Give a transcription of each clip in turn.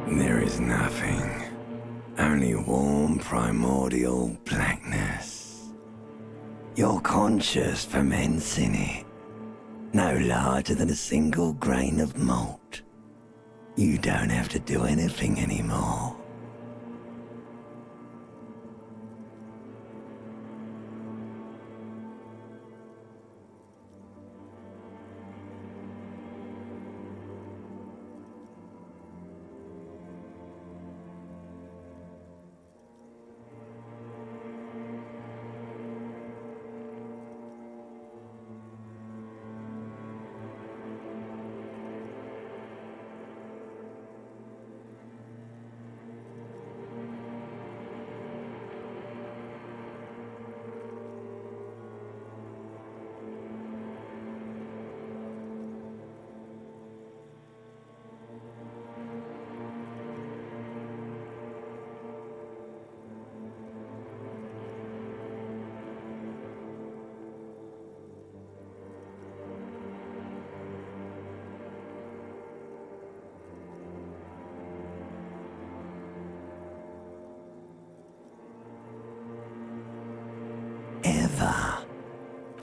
There is nothing, only warm primordial blackness. Your conscious ferments in it, no larger than a single grain of malt. You don't have to do anything anymore.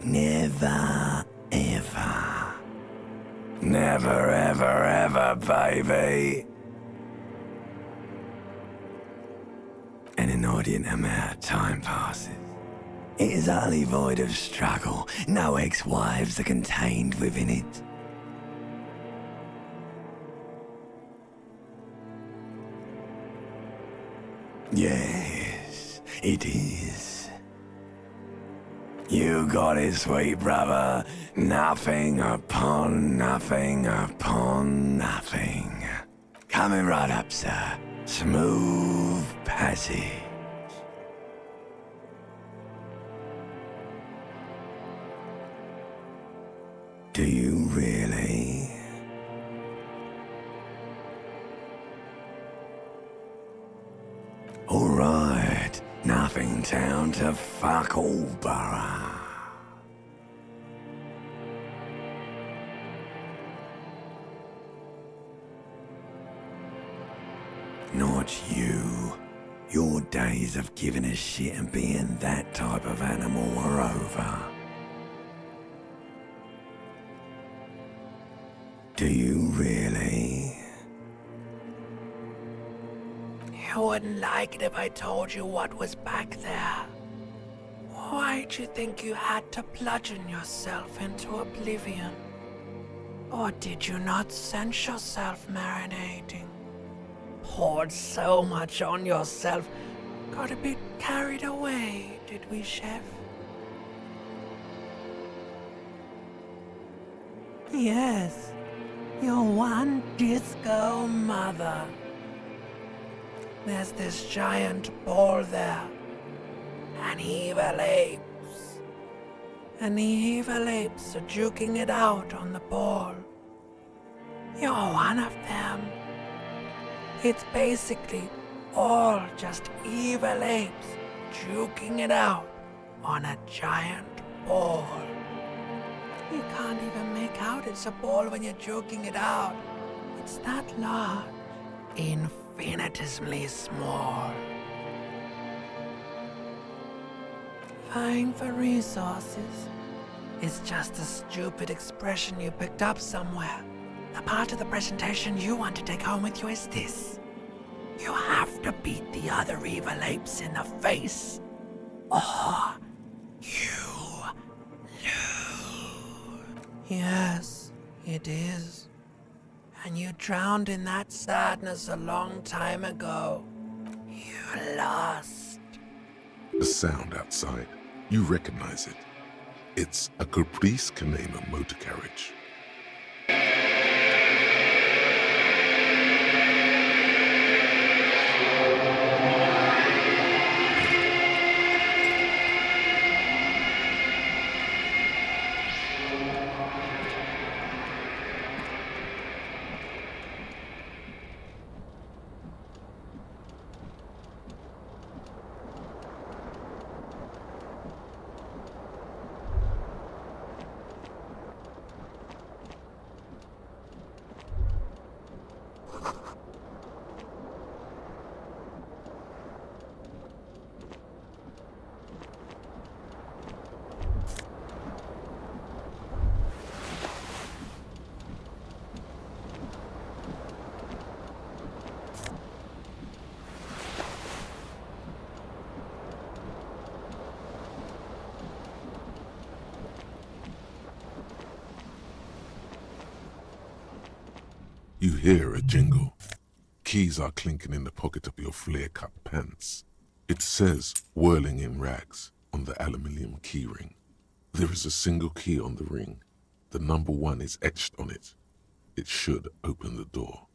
Never, ever. Never, ever, ever, baby. An inordinate amount of time passes. It is utterly void of struggle. No ex-wives are contained within it. Yes, it is. You got it, sweet brother. Nothing upon nothing upon nothing. Coming right up, sir. Smooth passage. Do you really? All right. Nothing down to fuck all, borough. Not you. Your days of giving a shit and being that type of animal are over. Do you really? You wouldn't like it if I told you what was back there. Why'd you think you had to bludgeon yourself into oblivion? Or did you not sense yourself marinating? Poured so much on yourself, got a bit carried away, did we, Chef? Yes, your one disco mother. There's this giant ball there, and evil apes. And the evil apes are juking it out on the ball. You're one of them. It's basically all just evil apes juking it out on a giant ball. You can't even make out it's a ball when you're juking it out. It's that large, infinitesimally small. Vying for resources is just a stupid expression you picked up somewhere. The part of the presentation you want to take home with you is this. You have to beat the other evil apes in the face, or you lose. Yes, it is. And you drowned in that sadness a long time ago. You lost. The sound outside, you recognize it. It's a Caprice Canema motor carriage. You hear a jingle. Keys are clinking in the pocket of your flare-cut pants. It says, whirling in rags, on the aluminium key ring. There is a single key on the ring. The number 1 is etched on it. It should open the door.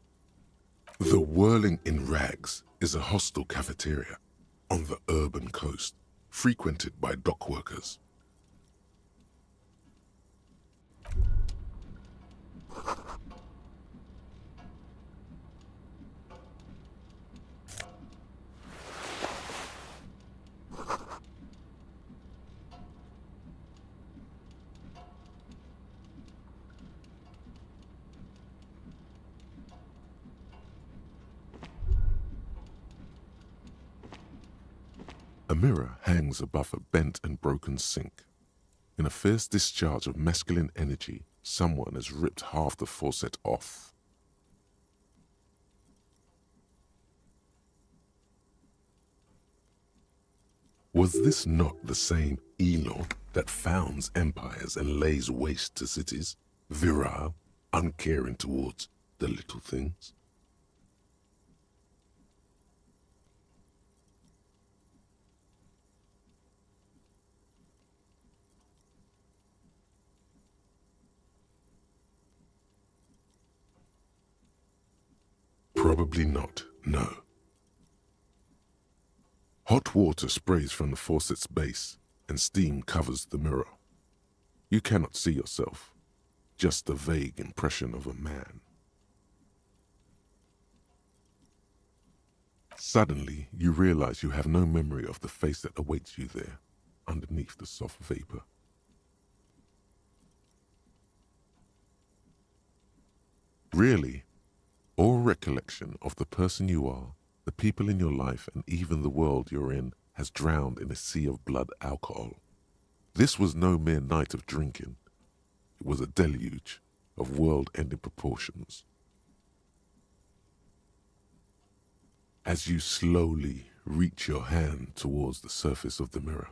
The whirling in rags is a hostel cafeteria on the urban coast, frequented by dock workers. A mirror hangs above a bent and broken sink. In a fierce discharge of masculine energy, someone has ripped half the faucet off. Was this not the same Elon that founds empires and lays waste to cities, virile, uncaring towards the little things? Probably not, no. Hot water sprays from the faucet's base, and steam covers the mirror. You cannot see yourself, just a vague impression of a man. Suddenly, you realize you have no memory of the face that awaits you there, underneath the soft vapor. Really, all recollection of the person you are, the people in your life, and even the world you're in has drowned in a sea of blood alcohol. This was no mere night of drinking. It was a deluge of world-ending proportions. As you slowly reach your hand towards the surface of the mirror,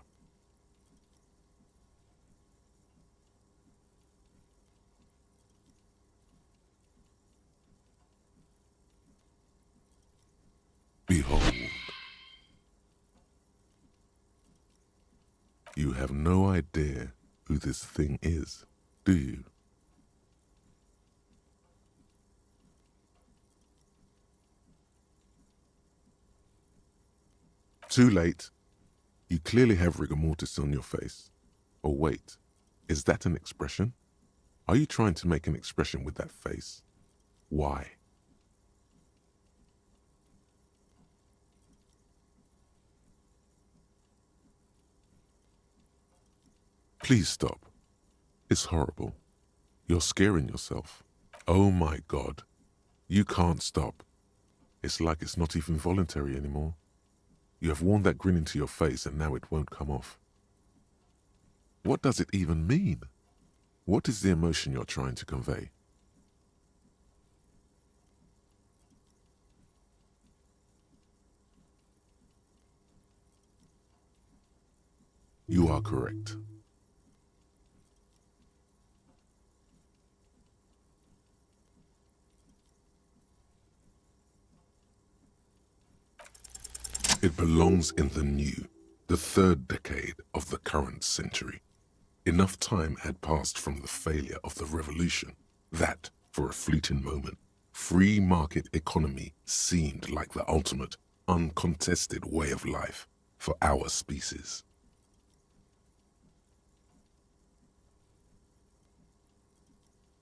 behold, you have no idea who this thing is, do you? Too late. You clearly have rigor mortis on your face. Or wait, is that an expression? Are you trying to make an expression with that face? Why? Please stop. It's horrible. You're scaring yourself. Oh my God. You can't stop. It's like it's not even voluntary anymore. You have worn that grin into your face and now it won't come off. What does it even mean? What is the emotion you're trying to convey? You are correct. It belongs in the new, the third decade of the current century. Enough time had passed from the failure of the revolution that, for a fleeting moment, free market economy seemed like the ultimate, uncontested way of life for our species.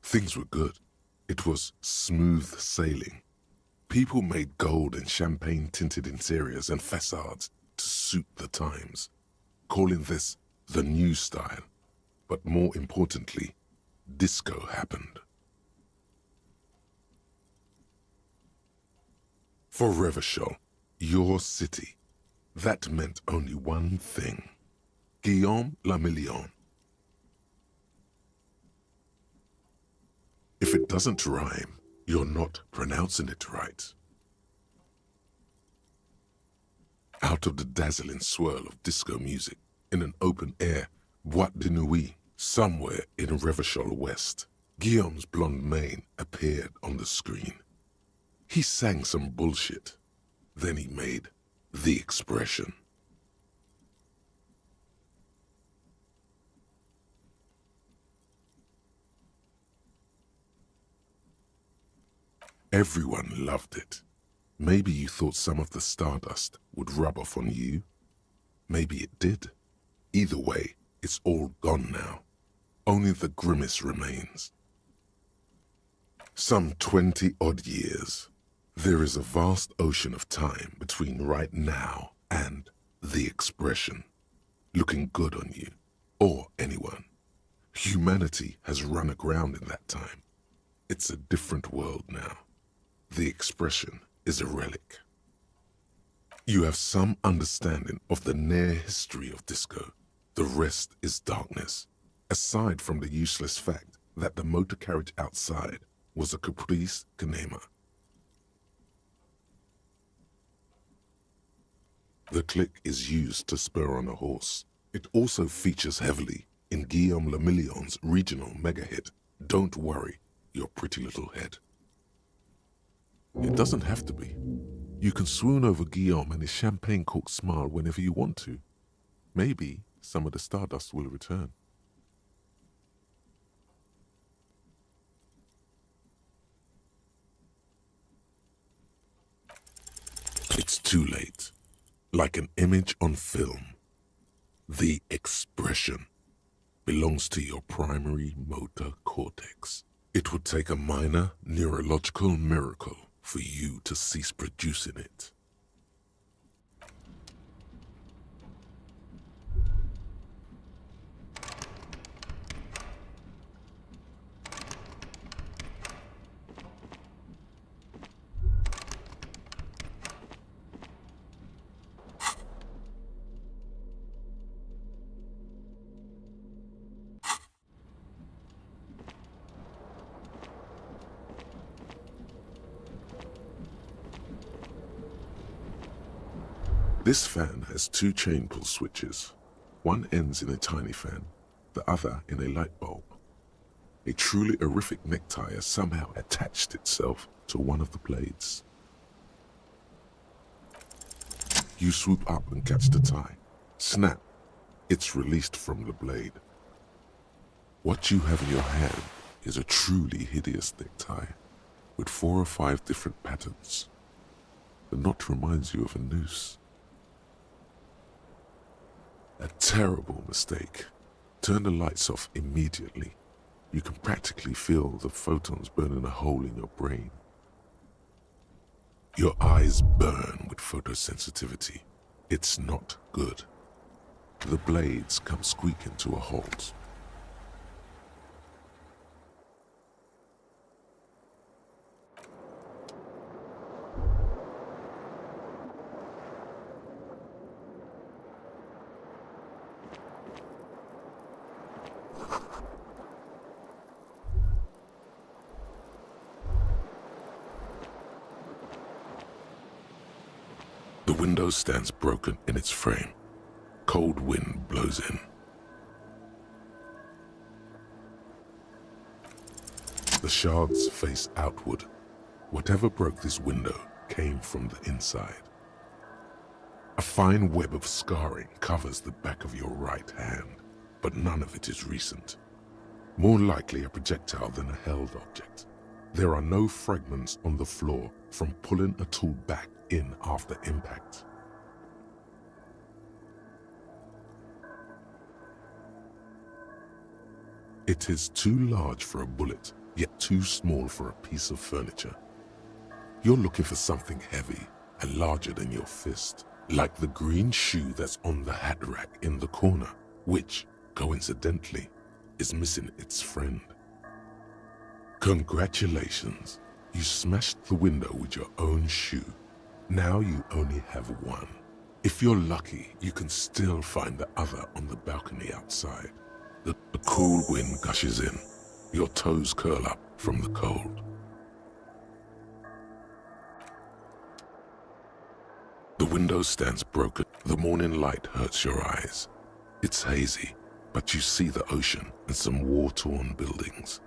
Things were good. It was smooth sailing. People made gold and champagne-tinted interiors and facades to suit the times, calling this the new style. But more importantly, disco happened. For Revachol, your city, that meant only one thing. Guillaume le Million. If it doesn't rhyme, you're not pronouncing it right. Out of the dazzling swirl of disco music, in an open-air boîte de nuit, somewhere in Revachol West, Guillaume's blonde mane appeared on the screen. He sang some bullshit. Then he made the expression. Everyone loved it. Maybe you thought some of the stardust would rub off on you. Maybe it did. Either way, it's all gone now. Only the grimace remains. Some 20-odd years. There is a vast ocean of time between right now and the expression. Looking good on you, or anyone. Humanity has run aground in that time. It's a different world now. The expression is a relic. You have some understanding of the near history of disco. The rest is darkness, aside from the useless fact that the motor carriage outside was a caprice cinema. The click is used to spur on a horse. It also features heavily in Guillaume le Million's regional mega hit, Don't Worry Your Pretty Little Head. It doesn't have to be. You can swoon over Guillaume and his champagne-corked smile whenever you want to. Maybe some of the stardust will return. It's too late. Like an image on film. The expression belongs to your primary motor cortex. It would take a minor neurological miracle for you to cease producing it. This fan has two chain pull switches. One ends in a tiny fan, the other in a light bulb. A truly horrific necktie has somehow attached itself to one of the blades. You swoop up and catch the tie. Snap! It's released from the blade. What you have in your hand is a truly hideous necktie, with 4 or 5 different patterns. The knot reminds you of a noose. A terrible mistake. Turn the lights off immediately. You can practically feel the photons burning a hole in your brain. Your eyes burn with photosensitivity. It's not good. The blades come squeaking to a halt. The window stands broken in its frame. Cold wind blows in. The shards face outward. Whatever broke this window came from the inside. A fine web of scarring covers the back of your right hand, but none of it is recent. More likely a projectile than a held object. There are no fragments on the floor from pulling a tool back in after impact. It is too large for a bullet, yet too small for a piece of furniture. You're looking for something heavy and larger than your fist, like the green shoe that's on the hat rack in the corner, which, coincidentally, is missing its friend. Congratulations, you smashed the window with your own shoe. Now you only have one. If you're lucky, you can still find the other on the balcony outside. The cool wind gushes in. Your toes curl up from the cold. The window stands broken. The morning light hurts your eyes. It's hazy, but you see the ocean and some war-torn buildings.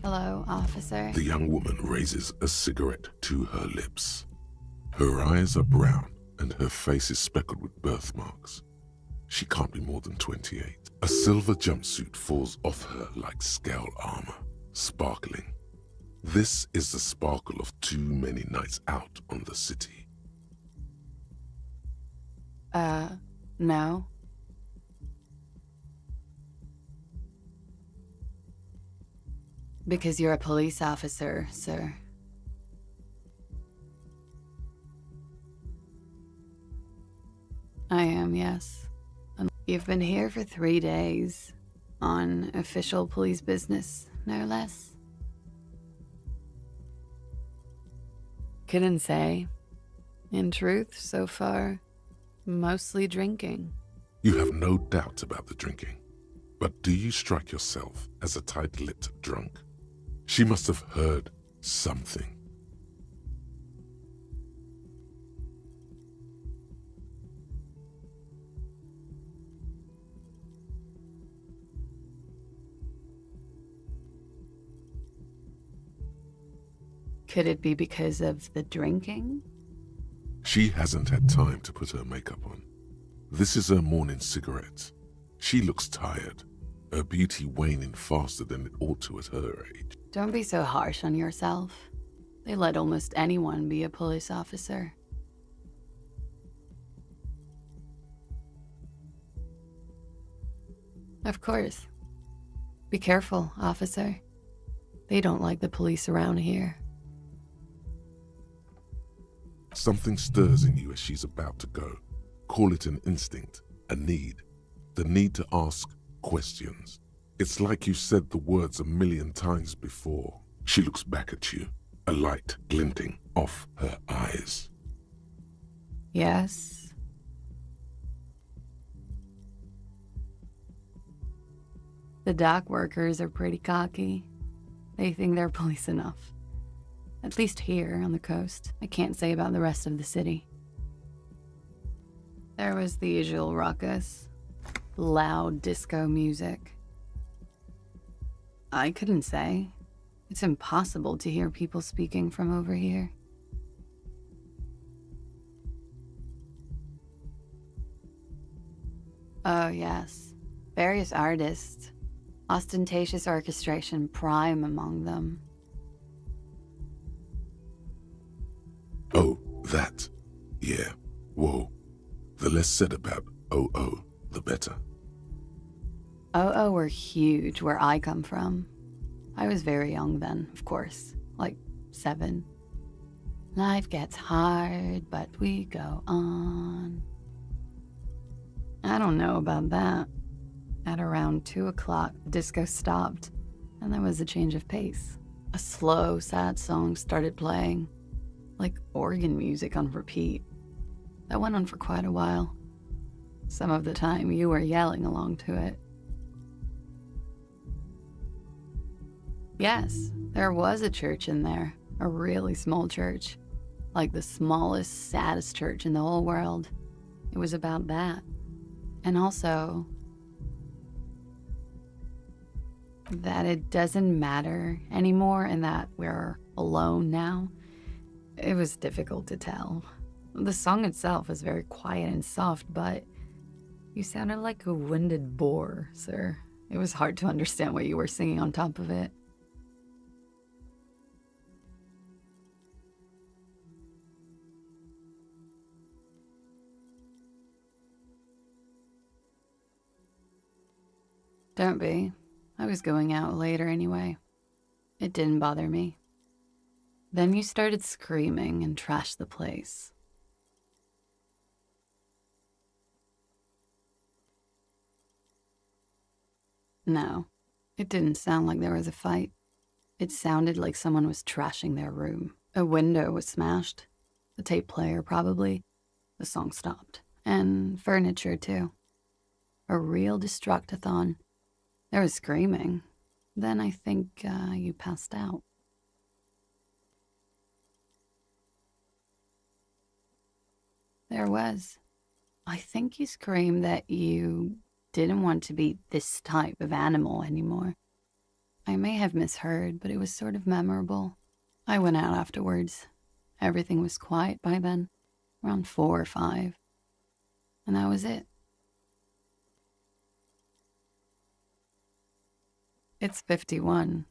Hello, officer. The young woman raises a cigarette to her lips. Her eyes are brown and her face is speckled with birthmarks. She can't be more than 28. A silver jumpsuit falls off her like scale armor, sparkling. This is the sparkle of too many nights out on the city. No. Because you're a police officer, sir. I am, yes. You've been here for 3 days. On official police business, no less. Couldn't say. In truth, so far, mostly drinking. You have no doubt about the drinking. But do you strike yourself as a tight-lipped drunk? She must have heard something. Could it be because of the drinking? She hasn't had time to put her makeup on. This is her morning cigarette. She looks tired, her beauty waning faster than it ought to at her age. Don't be so harsh on yourself. They let almost anyone be a police officer. Of course. Be careful, officer. They don't like the police around here. Something stirs in you as she's about to go. Call it an instinct, a need. The need to ask questions. It's like you said the words 1,000,000 times before. She looks back at you, a light glinting off her eyes. Yes. The dock workers are pretty cocky. They think they're police enough. At least here on the coast. I can't say about the rest of the city. There was the usual ruckus. Loud disco music. I couldn't say. It's impossible to hear people speaking from over here. Oh, yes. Various artists. Ostentatious orchestration prime among them. Oh, that. Yeah. Whoa. The less said about OO, the better. OO were huge where I come from. I was very young then, of course. Like 7. Life gets hard, but we go on. I don't know about that. At around 2 o'clock, the disco stopped, and there was a change of pace. A slow, sad song started playing, like organ music on repeat. That went on for quite a while. Some of the time, you were yelling along to it. Yes, there was a church in there, a really small church, like the smallest, saddest church in the whole world. It was about that. And also, that it doesn't matter anymore and that we're alone now. It was difficult to tell. The song itself was very quiet and soft, but you sounded like a winded boar, sir. It was hard to understand what you were singing on top of it. Don't be. I was going out later anyway. It didn't bother me. Then you started screaming and trashed the place. No, it didn't sound like there was a fight. It sounded like someone was trashing their room. A window was smashed. The tape player, probably. The song stopped. And furniture, too. A real destructathon. There was screaming. Then I think you passed out. There was. I think you screamed that you didn't want to be this type of animal anymore. I may have misheard, but it was sort of memorable. I went out afterwards. Everything was quiet by then, around 4 or 5. And that was it. It's 51.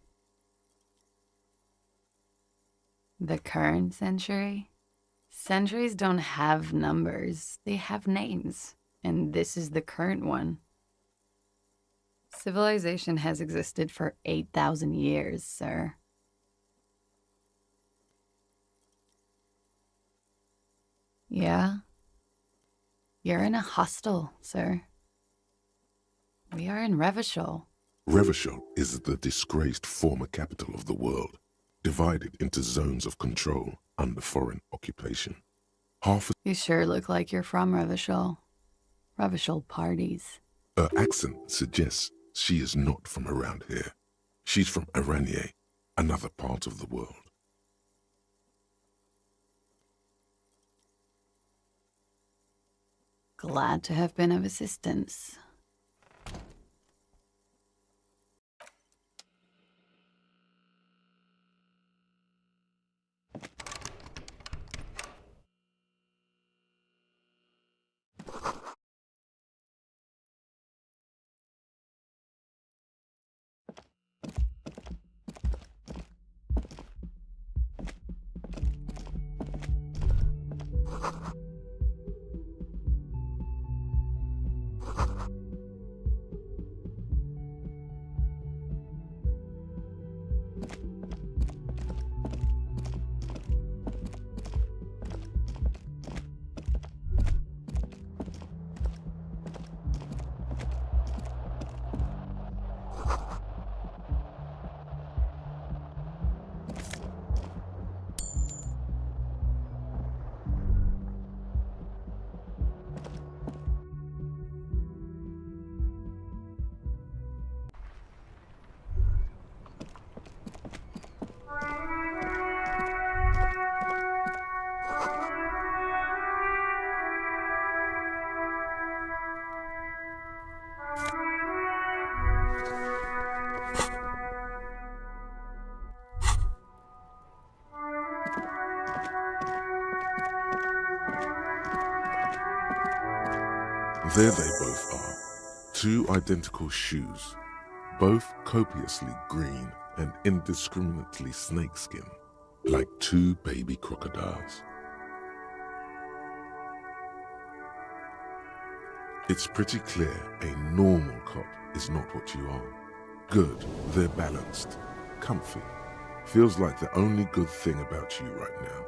The current century? Centuries don't have numbers, they have names. And this is the current one. Civilization has existed for 8,000 years, sir. Yeah? You're in a hostel, sir. We are in Revachol. Revachol is the disgraced former capital of the world, divided into zones of control under foreign occupation. You sure look like you're from Revachol. Revachol parties. Her accent suggests she is not from around here. She's from Aranye, another part of the world. Glad to have been of assistance. There they both are. Two identical shoes, both copiously green and indiscriminately snakeskin, like two baby crocodiles. It's pretty clear a normal cop is not what you are. Good, they're balanced, comfy. Feels like the only good thing about you right now.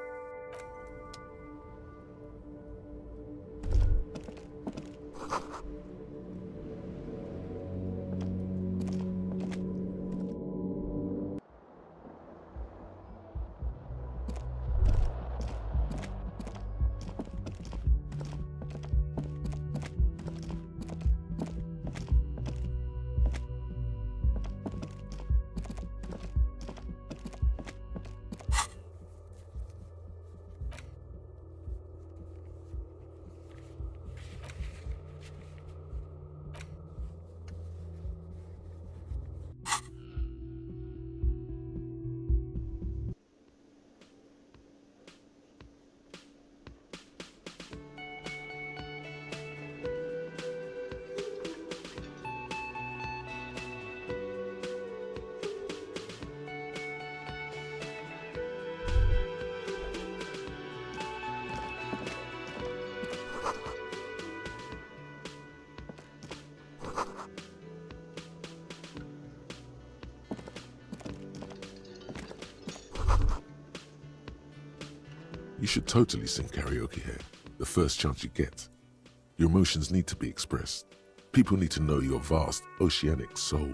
You should totally sing karaoke here, the first chance you get. Your emotions need to be expressed. People need to know your vast, oceanic soul.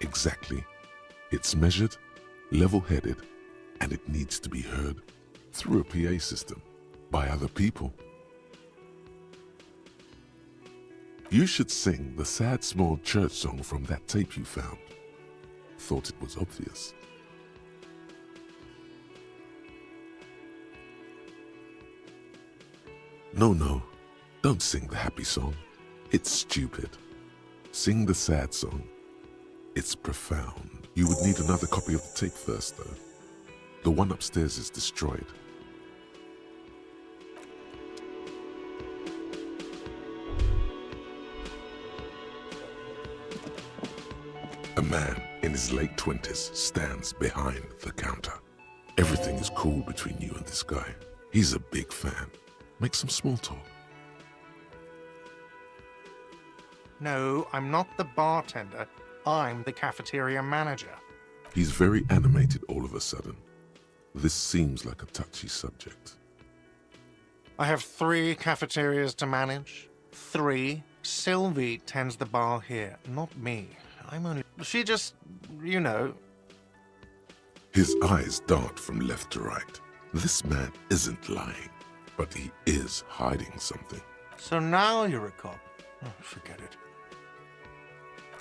Exactly. It's measured, level-headed, and it needs to be heard through a PA system by other people. You should sing the sad small church song from that tape you found. Thought it was obvious. No, don't sing the happy song. It's stupid. Sing the sad song. It's profound. You would need another copy of the tape first, though. The one upstairs is destroyed. A man in his late 20s stands behind the counter. Everything is cool between you and this guy. He's a big fan. Make some small talk. No, I'm not the bartender. I'm the cafeteria manager. He's very animated all of a sudden. This seems like a touchy subject. I have 3 cafeterias to manage. 3. Sylvie tends the bar here, not me. I'm only... She just, you know... His eyes dart from left to right. This man isn't lying, but he is hiding something. So now you're a cop. Oh, forget it.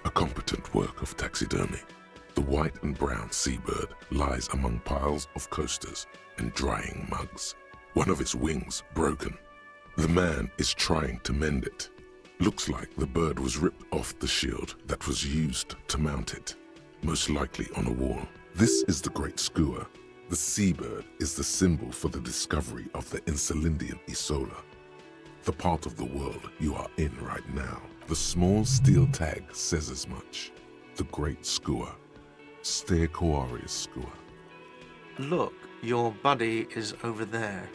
A competent work of taxidermy. The white and brown seabird lies among piles of coasters and drying mugs. One of its wings broken. The man is trying to mend it. Looks like the bird was ripped off the shield that was used to mount it, most likely on a wall. This is the great skua. The seabird is the symbol for the discovery of the Insulindian Isola, the part of the world you are in right now. The small steel tag says as much. The great skua. Stegosaurus skua. Look, your buddy is over there.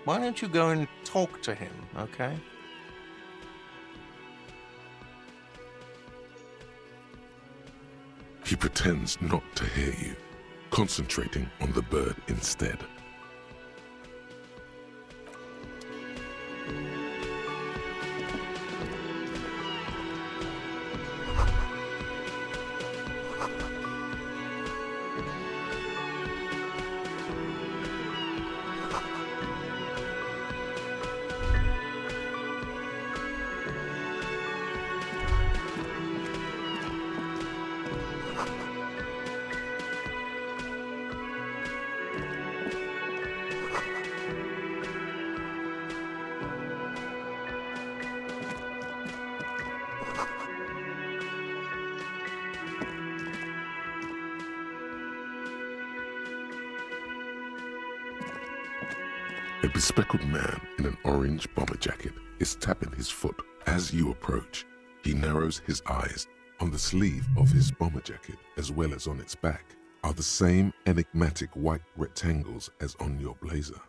Why don't you go and talk to him, okay? He pretends not to hear you, concentrating on the bird instead. A bespectacled man in an orange bomber jacket is tapping his foot. As you approach, he narrows his eyes. On the sleeve of his bomber jacket, as well as on its back, are the same enigmatic white rectangles as on your blazer.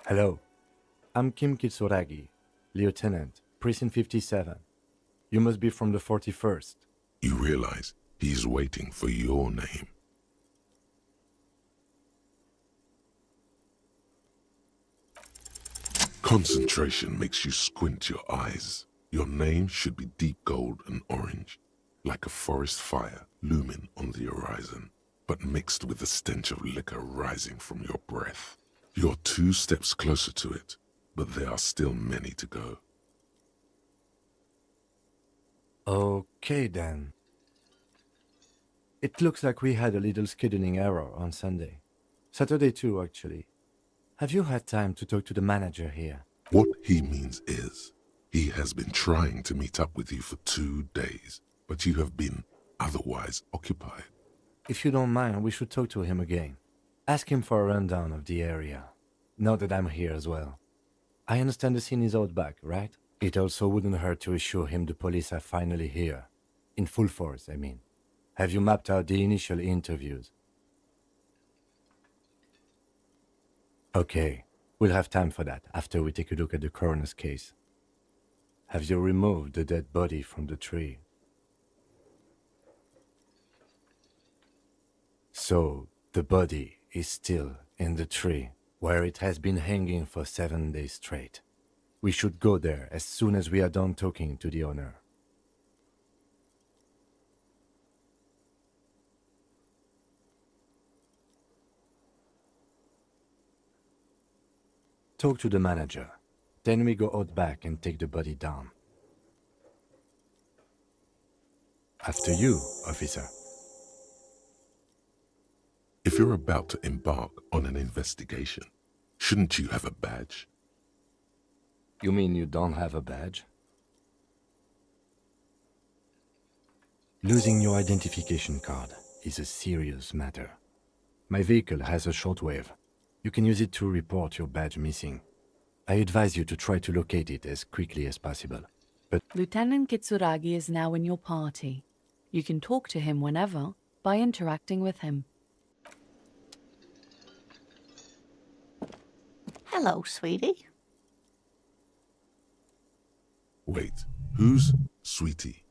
Hello, I'm Kim Kitsuragi, Lieutenant, Precinct 57. You must be from the 41st. You realize he is waiting for your name. Concentration makes you squint your eyes. Your name should be deep gold and orange, like a forest fire looming on the horizon, but mixed with the stench of liquor rising from your breath. You're 2 steps closer to it, but there are still many to go. Okay then. It looks like we had a little scheduling error on Sunday. Saturday too, actually. Have you had time to talk to the manager here? What he means is, he has been trying to meet up with you for 2 days, but you have been otherwise occupied. If you don't mind, we should talk to him again. Ask him for a rundown of the area. Now that I'm here as well. I understand the scene is out back, right? It also wouldn't hurt to assure him the police are finally here. In full force, I mean. Have you mapped out the initial interviews? Okay, we'll have time for that after we take a look at the coroner's case. Have you removed the dead body from the tree? So, the body is still in the tree, where it has been hanging for 7 days straight. We should go there as soon as we are done talking to the owner. Talk to the manager. Then we go out back and take the body down. After you, officer. If you're about to embark on an investigation, shouldn't you have a badge? You mean you don't have a badge? Losing your identification card is a serious matter. My vehicle has a shortwave. You can use it to report your badge missing. I advise you to try to locate it as quickly as possible. But Lieutenant Kitsuragi is now in your party. You can talk to him whenever by interacting with him. Hello, sweetie. Wait, who's Sweetie?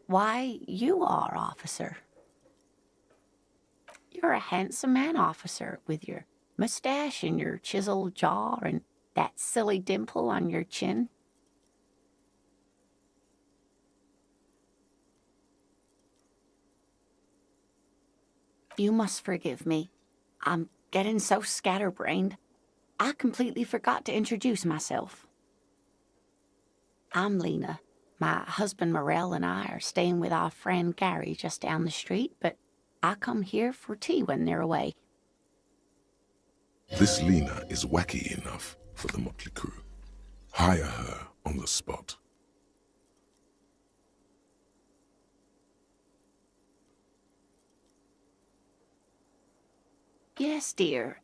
Why, you are, officer. You're a handsome man, officer, with your mustache and your chiseled jaw and that silly dimple on your chin. You must forgive me. I'm getting so scatterbrained. I completely forgot to introduce myself. I'm Lena. My husband Morel and I are staying with our friend Gary just down the street, but I come here for tea when they're away. This Lena is wacky enough for the motley crew. Hire her on the spot. Yes, dear.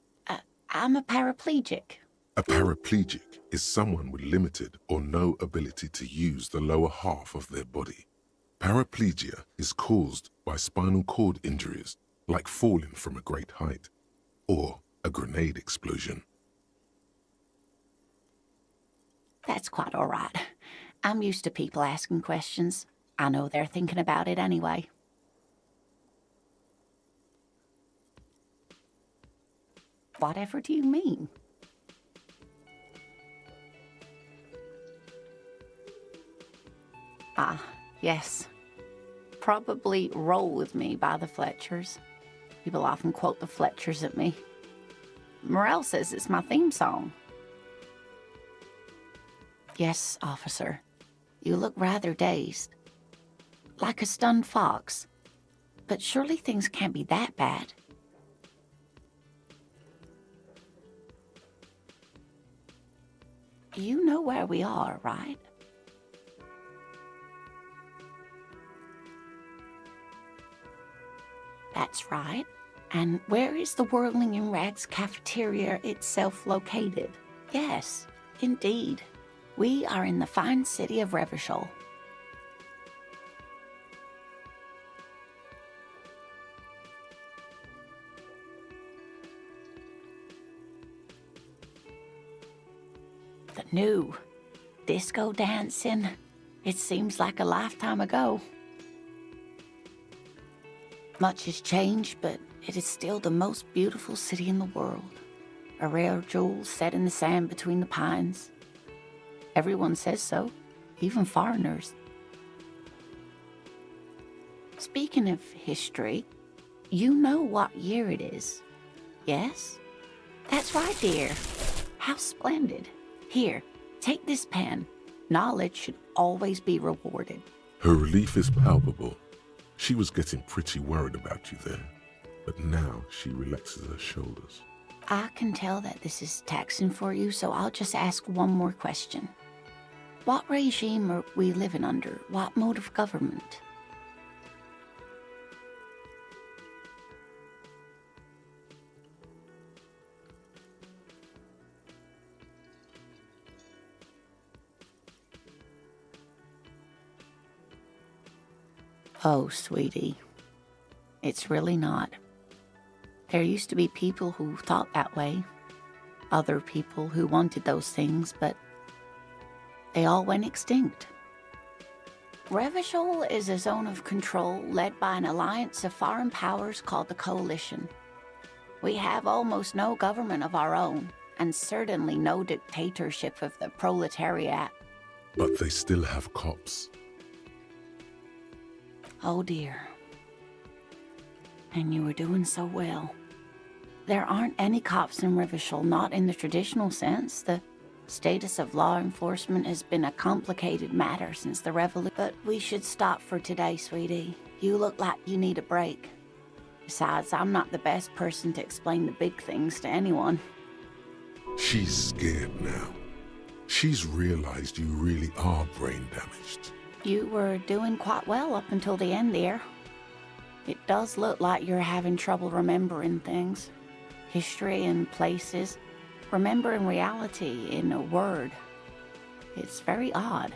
I'm a paraplegic. A paraplegic is someone with limited or no ability to use the lower half of their body. Paraplegia is caused by spinal cord injuries, like falling from a great height, or a grenade explosion. That's quite all right. I'm used to people asking questions. I know they're thinking about it anyway. Whatever do you mean? Ah, yes. Probably Roll With Me by the Fletchers. People often quote the Fletchers at me. Morel says it's my theme song. Yes, officer. You look rather dazed. Like a stunned fox. But surely things can't be that bad. You know where we are, right? That's right. And where is the Whirling in Rags cafeteria itself located? Yes, indeed. We are in the fine city of Revachol. The new disco dancing. It seems like a lifetime ago. Much has changed, but it is still the most beautiful city in the world. A rare jewel set in the sand between the pines. Everyone says so, even foreigners. Speaking of history, you know what year it is, yes? That's right, dear. How splendid. Here, take this pen. Knowledge should always be rewarded. Her relief is palpable. She was getting pretty worried about you there, but now she relaxes her shoulders. I can tell that this is taxing for you, so I'll just ask one more question. What regime are we living under? What mode of government? Oh, sweetie, it's really not. There used to be people who thought that way, other people who wanted those things, but they all went extinct. Revachol is a zone of control led by an alliance of foreign powers called the Coalition. We have almost no government of our own, and certainly no dictatorship of the proletariat. But they still have cops. Oh dear. And you were doing so well. There aren't any cops in Revachol, not in the traditional sense. The status of law enforcement has been a complicated matter since the revolution. But we should stop for today, sweetie. You look like you need a break. Besides, I'm not the best person to explain the big things to anyone. She's scared now. She's realized you really are brain damaged. You were doing quite well up until the end there. It does look like you're having trouble remembering things. History and places. Remembering reality in a word. It's very odd.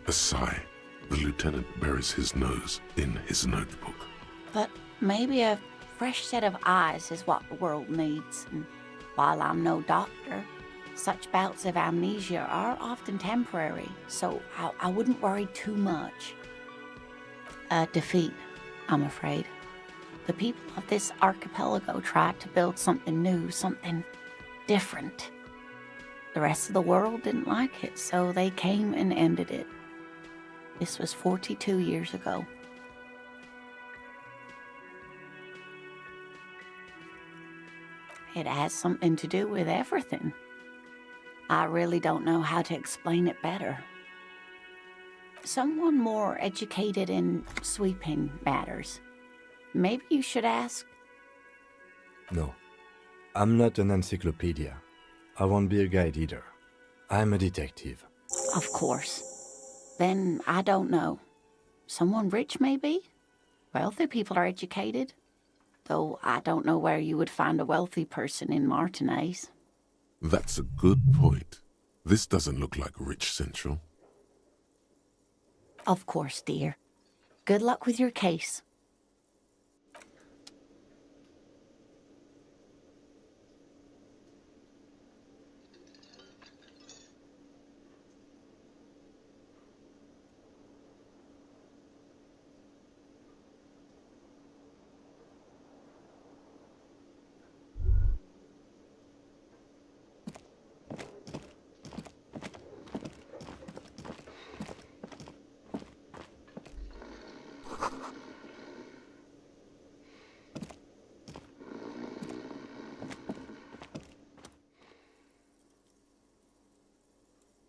A sigh. The lieutenant buries his nose in his notebook. But maybe a fresh set of eyes is what the world needs. And while I'm no doctor, such bouts of amnesia are often temporary, so I wouldn't worry too much. A defeat, I'm afraid. The people of this archipelago tried to build something new, something different. The rest of the world didn't like it, so they came and ended it. This was 42 years ago. It has something to do with everything. I really don't know how to explain it better. Someone more educated in sweeping matters. Maybe you should ask. No, I'm not an encyclopedia. I won't be a guide either. I'm a detective. Of course. Then I don't know. Someone rich, maybe? Wealthy people are educated. Though I don't know where you would find a wealthy person in Martinez. That's a good point. This doesn't look like Rich Central. Of course, dear. Good luck with your case.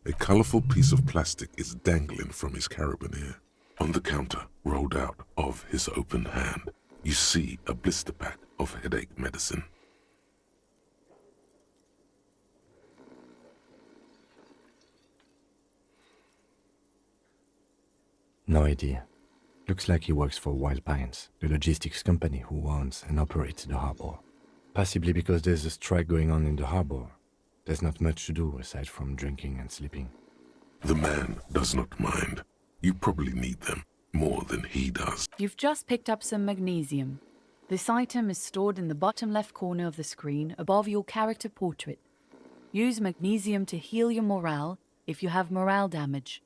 A colorful piece of plastic is dangling from his carabiner. On the counter, rolled out of his open hand, you see a blister pack of headache medicine. No idea. Looks like he works for Wild Pines, the logistics company who owns and operates the harbor. Possibly because there's a strike going on in the harbor. There's not much to do aside from drinking and sleeping. The man does not mind. You probably need them more than he does. You've just picked up some magnesium. This item is stored in the bottom left corner of the screen above your character portrait. Use magnesium to heal your morale if you have morale damage.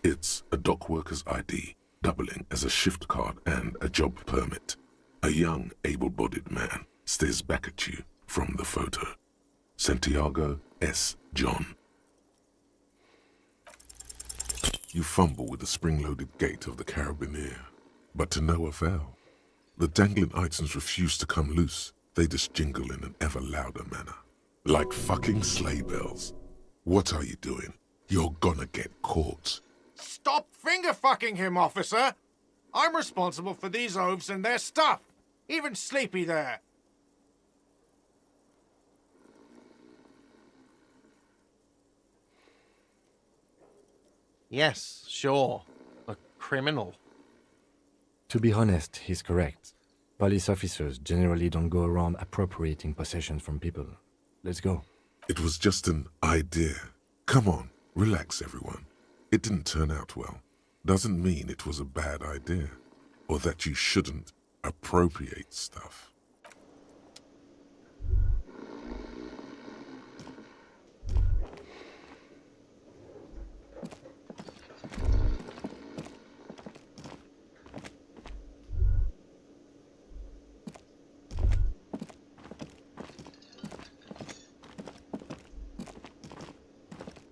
It's a dock worker's ID, doubling as a shift card and a job permit. A young, able-bodied man stares back at you from the photo. Santiago S. John. You fumble with the spring-loaded gate of the carabiner, but to no avail. The dangling items refuse to come loose. They just jingle in an ever louder manner. Like fucking sleigh bells. What are you doing? You're gonna get caught. Stop finger-fucking him, officer! I'm responsible for these oafs and their stuff. Even Sleepy there. Yes, sure. A criminal. To be honest, he's correct. Police officers generally don't go around appropriating possessions from people. Let's go. It was just an idea. Come on, relax everyone. It didn't turn out well. Doesn't mean it was a bad idea, or that you shouldn't appropriate stuff.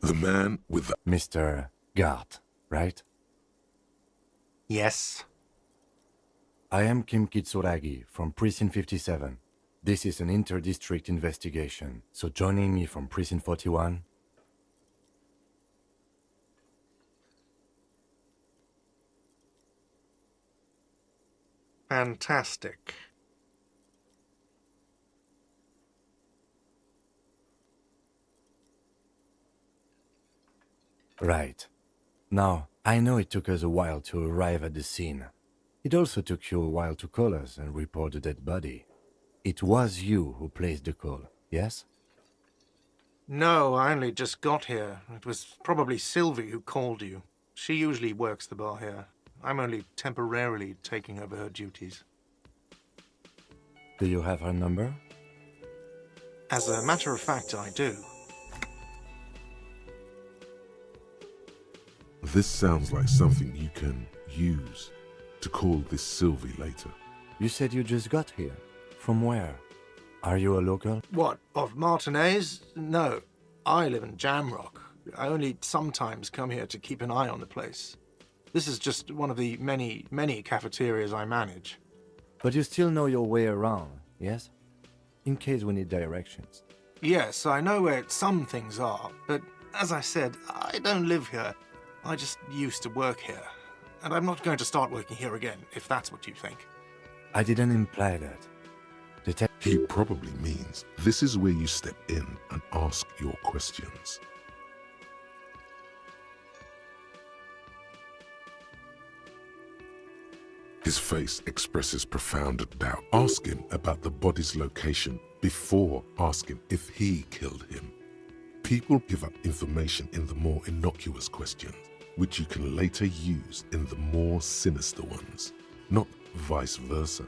The man with the... Mr. Gart, right? Yes. I am Kim Kitsuragi from Precinct 57. This is an inter-district investigation, so joining me from Precinct 41... Fantastic. Right. Now, I know it took us a while to arrive at the scene. It also took you a while to call us and report the dead body. It was you who placed the call, yes? No, I only just got here. It was probably Sylvie who called you. She usually works the bar here. I'm only temporarily taking over her duties. Do you have her number? As a matter of fact, I do. This sounds like something you can use to call this Sylvie later. You said you just got here. From where? Are you a local? What, of Martinez? No, I live in Jamrock. I only sometimes come here to keep an eye on the place. This is just one of the many, many cafeterias I manage. But you still know your way around, yes? In case we need directions. Yes, I know where some things are, but as I said, I don't live here. I just used to work here. And I'm not going to start working here again, if that's what you think. I didn't imply that. He probably means this is where you step in and ask your questions. His face expresses profound doubt. Ask him about the body's location before asking if he killed him. People give up information in the more innocuous questions, which you can later use in the more sinister ones, not vice versa.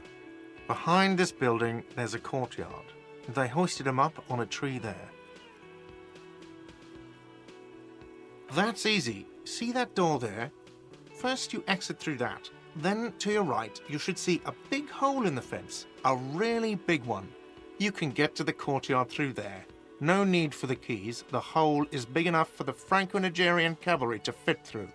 Behind this building, there's a courtyard. They hoisted him up on a tree there. That's easy. See that door there? First you exit through that. Then, to your right, you should see a big hole in the fence. A really big one. You can get to the courtyard through there. No need for the keys. The hole is big enough for the Franco-Nigerian cavalry to fit through.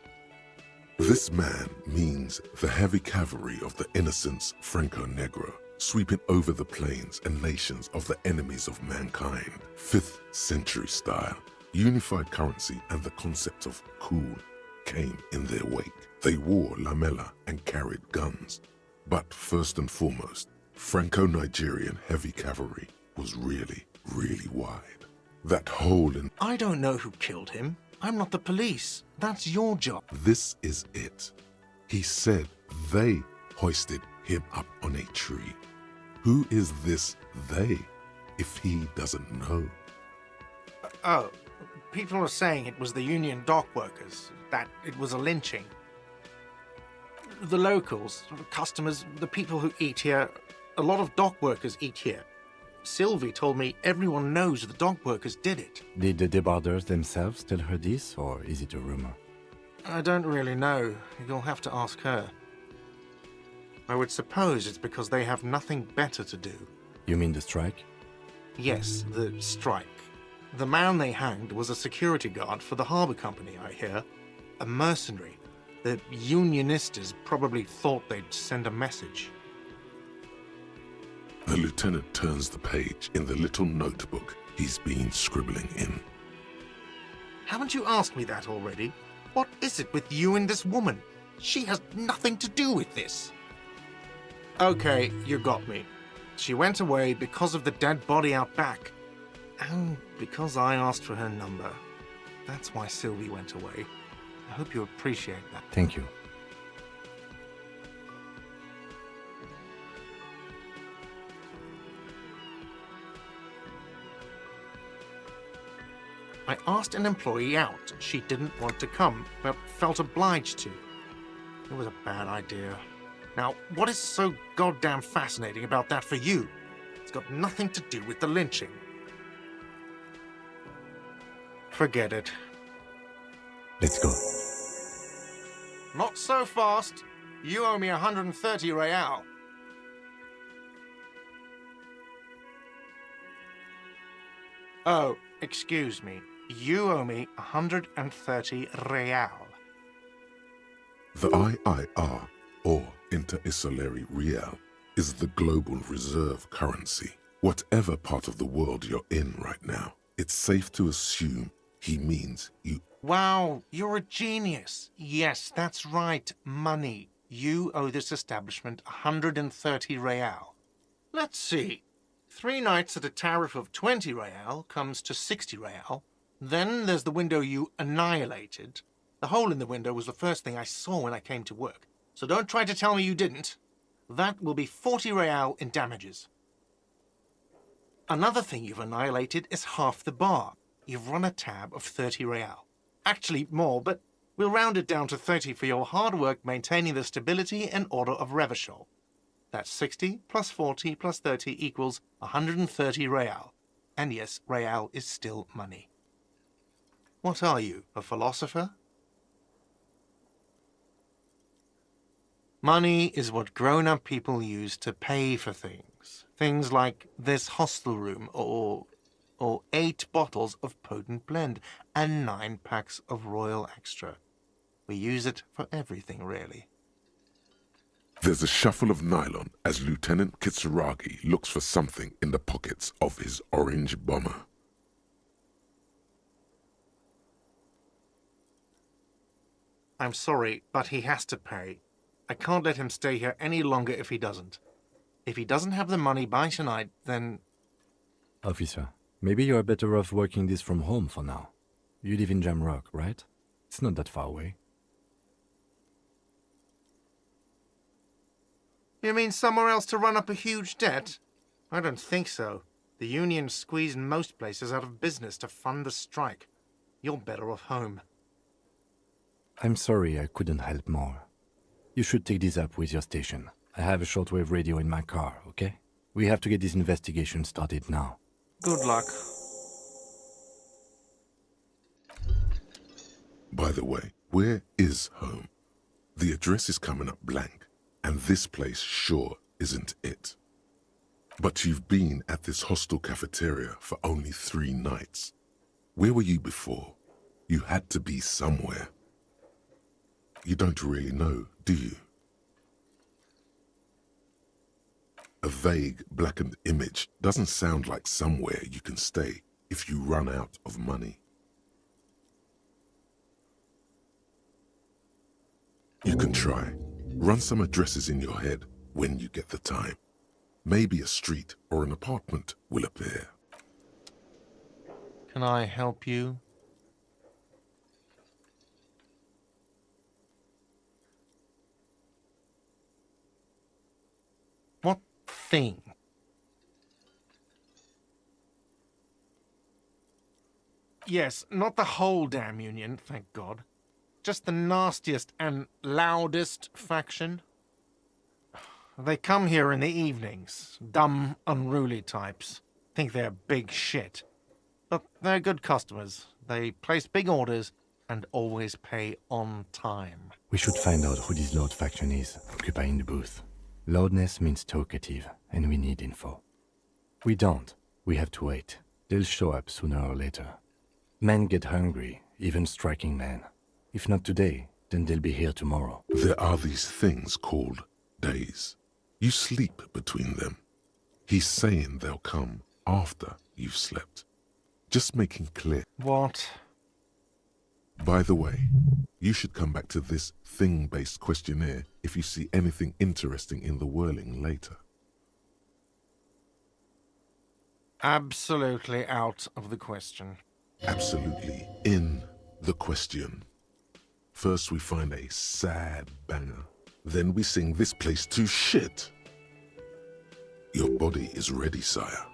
This man means the heavy cavalry of the innocents Franco-Negro, sweeping over the plains and nations of the enemies of mankind. 5th century style. Unified currency and the concept of cool came in their wake. They wore lamella and carried guns. But first and foremost, Franco-Nigerian heavy cavalry was really, really wide. That hole in... I don't know who killed him. I'm not the police. That's your job. This is it. He said they hoisted him up on a tree. Who is this they, if he doesn't know? Oh, people are saying it was the union dock workers, that it was a lynching. The locals, customers, the people who eat here, a lot of dock workers eat here. Sylvie told me everyone knows the dock workers did it. Did the debarders themselves tell her this, or is it a rumor? I don't really know. You'll have to ask her. I would suppose it's because they have nothing better to do. You mean the strike? Yes, the strike. The man they hanged was a security guard for the harbour company, I hear. A mercenary. The unionistas probably thought they'd send a message. The lieutenant turns the page in the little notebook he's been scribbling in. Haven't you asked me that already? What is it with you and this woman? She has nothing to do with this. Okay, you got me. She went away because of the dead body out back. And because I asked for her number. That's why Sylvie went away. I hope you appreciate that. Thank you. I asked an employee out. She didn't want to come, but felt obliged to. It was a bad idea. Now, what is so goddamn fascinating about that for you? It's got nothing to do with the lynching. Forget it. Let's go. Not so fast. You owe me 130 real. Oh, excuse me. You owe me 130 real. The IIR, or Inter-Isolary Real, is the global reserve currency. Whatever part of the world you're in right now, it's safe to assume he means you. Wow, you're a genius. Yes, that's right, money. You owe this establishment 130 real. Let's see. 3 nights at a tariff of 20 real comes to 60 real. Then there's the window you annihilated. The hole in the window was the first thing I saw when I came to work. So don't try to tell me you didn't. That will be 40 real in damages. Another thing you've annihilated is half the bar. You've run a tab of 30 real. Actually more, but we'll round it down to 30 for your hard work maintaining the stability and order of Revachol. That's 60 plus 40 plus 30 equals 130 real. And yes, real is still money. What are you, a philosopher? Money is what grown-up people use to pay for things. Things like this hostel room or 8 bottles of potent blend and 9 packs of Royal Extra. We use it for everything, really. There's a shuffle of nylon as Lieutenant Kitsuragi looks for something in the pockets of his orange bomber. I'm sorry, but he has to pay. I can't let him stay here any longer if he doesn't. If he doesn't have the money by tonight, then... Officer, maybe you're better off working this from home for now. You live in Jamrock, right? It's not that far away. You mean somewhere else to run up a huge debt? I don't think so. The union squeezed most places out of business to fund the strike. You're better off home. I'm sorry I couldn't help more. You should take this up with your station. I have a shortwave radio in my car, okay? We have to get this investigation started now. Good luck. By the way, where is home? The address is coming up blank, and this place sure isn't it. But you've been at this hostel cafeteria for only 3 nights. Where were you before? You had to be somewhere. You don't really know, do you? A vague, blackened image doesn't sound like somewhere you can stay if you run out of money. You can try. Run some addresses in your head when you get the time. Maybe a street or an apartment will appear. Can I help you? thing. Yes, not the whole damn union, thank God. Just the nastiest and loudest faction. They come here in the evenings. Dumb, unruly types. Think they're big shit. But they're good customers. They place big orders and always pay on time. We should find out who this Lord faction is, occupying the booth. Loudness means talkative, and we need info. We don't. We have to wait. They'll show up sooner or later. Men get hungry, even striking men. If not today, then they'll be here tomorrow. There are these things called days. You sleep between them. He's saying they'll come after you've slept. Just making clear. What? By the way, you should come back to this thing-based questionnaire if you see anything interesting in the whirling later. Absolutely out of the question. Absolutely in the question. First we find a sad banger. Then we sing this place to shit. Your body is ready, sire.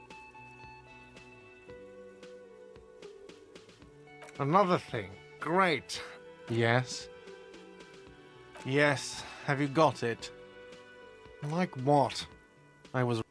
Another thing. Great. Yes? Yes. Have you got it? Like what? I was...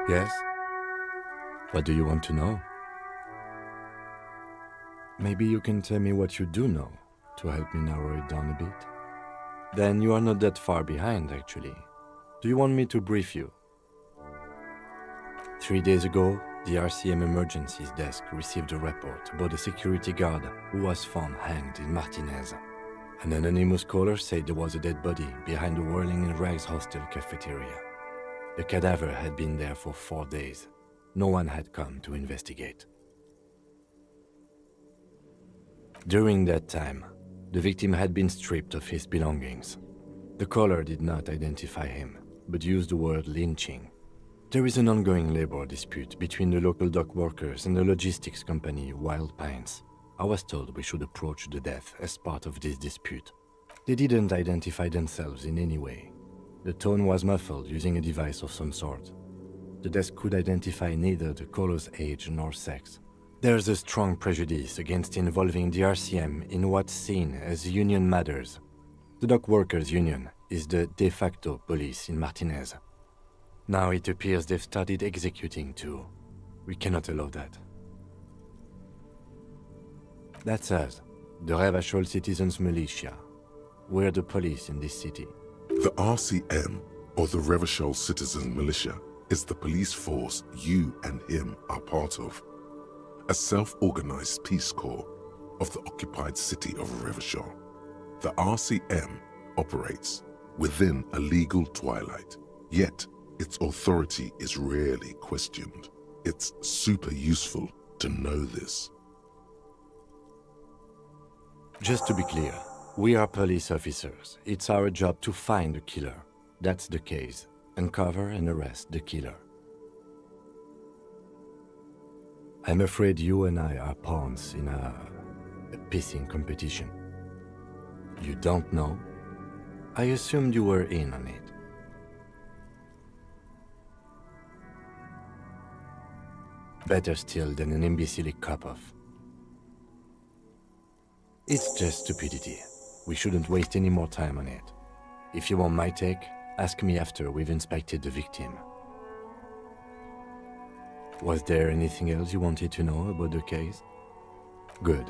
Yes? What do you want to know? Maybe you can tell me what you do know to help me narrow it down a bit. Then you are not that far behind, actually. Do you want me to brief you? 3 days ago, the RCM Emergencies Desk received a report about a security guard who was found hanged in Martinez. An anonymous caller said there was a dead body behind the Whirling in Rags hostel cafeteria. The cadaver had been there for 4 days. No one had come to investigate. During that time, the victim had been stripped of his belongings. The caller did not identify him, but used the word lynching. There is an ongoing labor dispute between the local dock workers and the logistics company Wild Pines. I was told we should approach the death as part of this dispute. They didn't identify themselves in any way. The tone was muffled using a device of some sort. The desk could identify neither the caller's age nor sex. There's a strong prejudice against involving the RCM in what's seen as union matters. The dock workers' union is the de facto police in Martinez. Now it appears they've started executing too. We cannot allow that. That's us, the Revachol Citizens Militia. We're the police in this city. The RCM, or the Revachol Citizen Militia, is the police force you and him are part of. A self-organized peace corps of the occupied city of Revachol. The RCM operates within a legal twilight, yet its authority is rarely questioned. It's super useful to know this. Just to be clear, we are police officers. It's our job to find the killer. That's the case. Uncover and arrest the killer. I'm afraid you and I are pawns in a pissing competition. You don't know? I assumed you were in on it. Better still than an imbecile cop-off. It's just stupidity. We shouldn't waste any more time on it. If you want my take, ask me after we've inspected the victim. Was there anything else you wanted to know about the case? Good.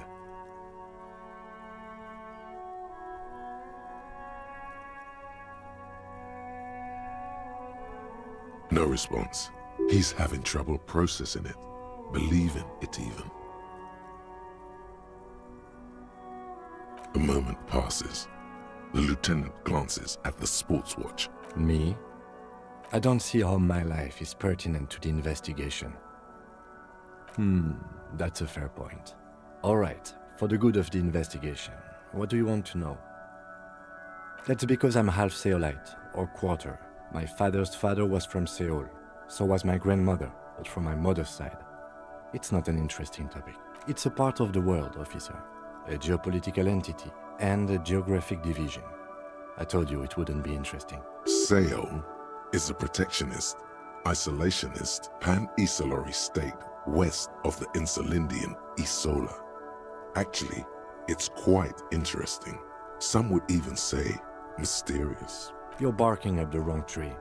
No response. He's having trouble processing it, believing it even. A moment passes. The lieutenant glances at the sports watch. Me? I don't see how my life is pertinent to the investigation. That's a fair point. All right, for the good of the investigation, what do you want to know? That's because I'm half Seolite, or quarter. My father's father was from Seoul. So was my grandmother, but from my mother's side. It's not an interesting topic. It's a part of the world, officer. A geopolitical entity and a geographic division. I told you it wouldn't be interesting. Seoul is a protectionist, isolationist, pan-Isolari state west of the Insulindian Isola. Actually, it's quite interesting. Some would even say mysterious. You're barking up the wrong tree.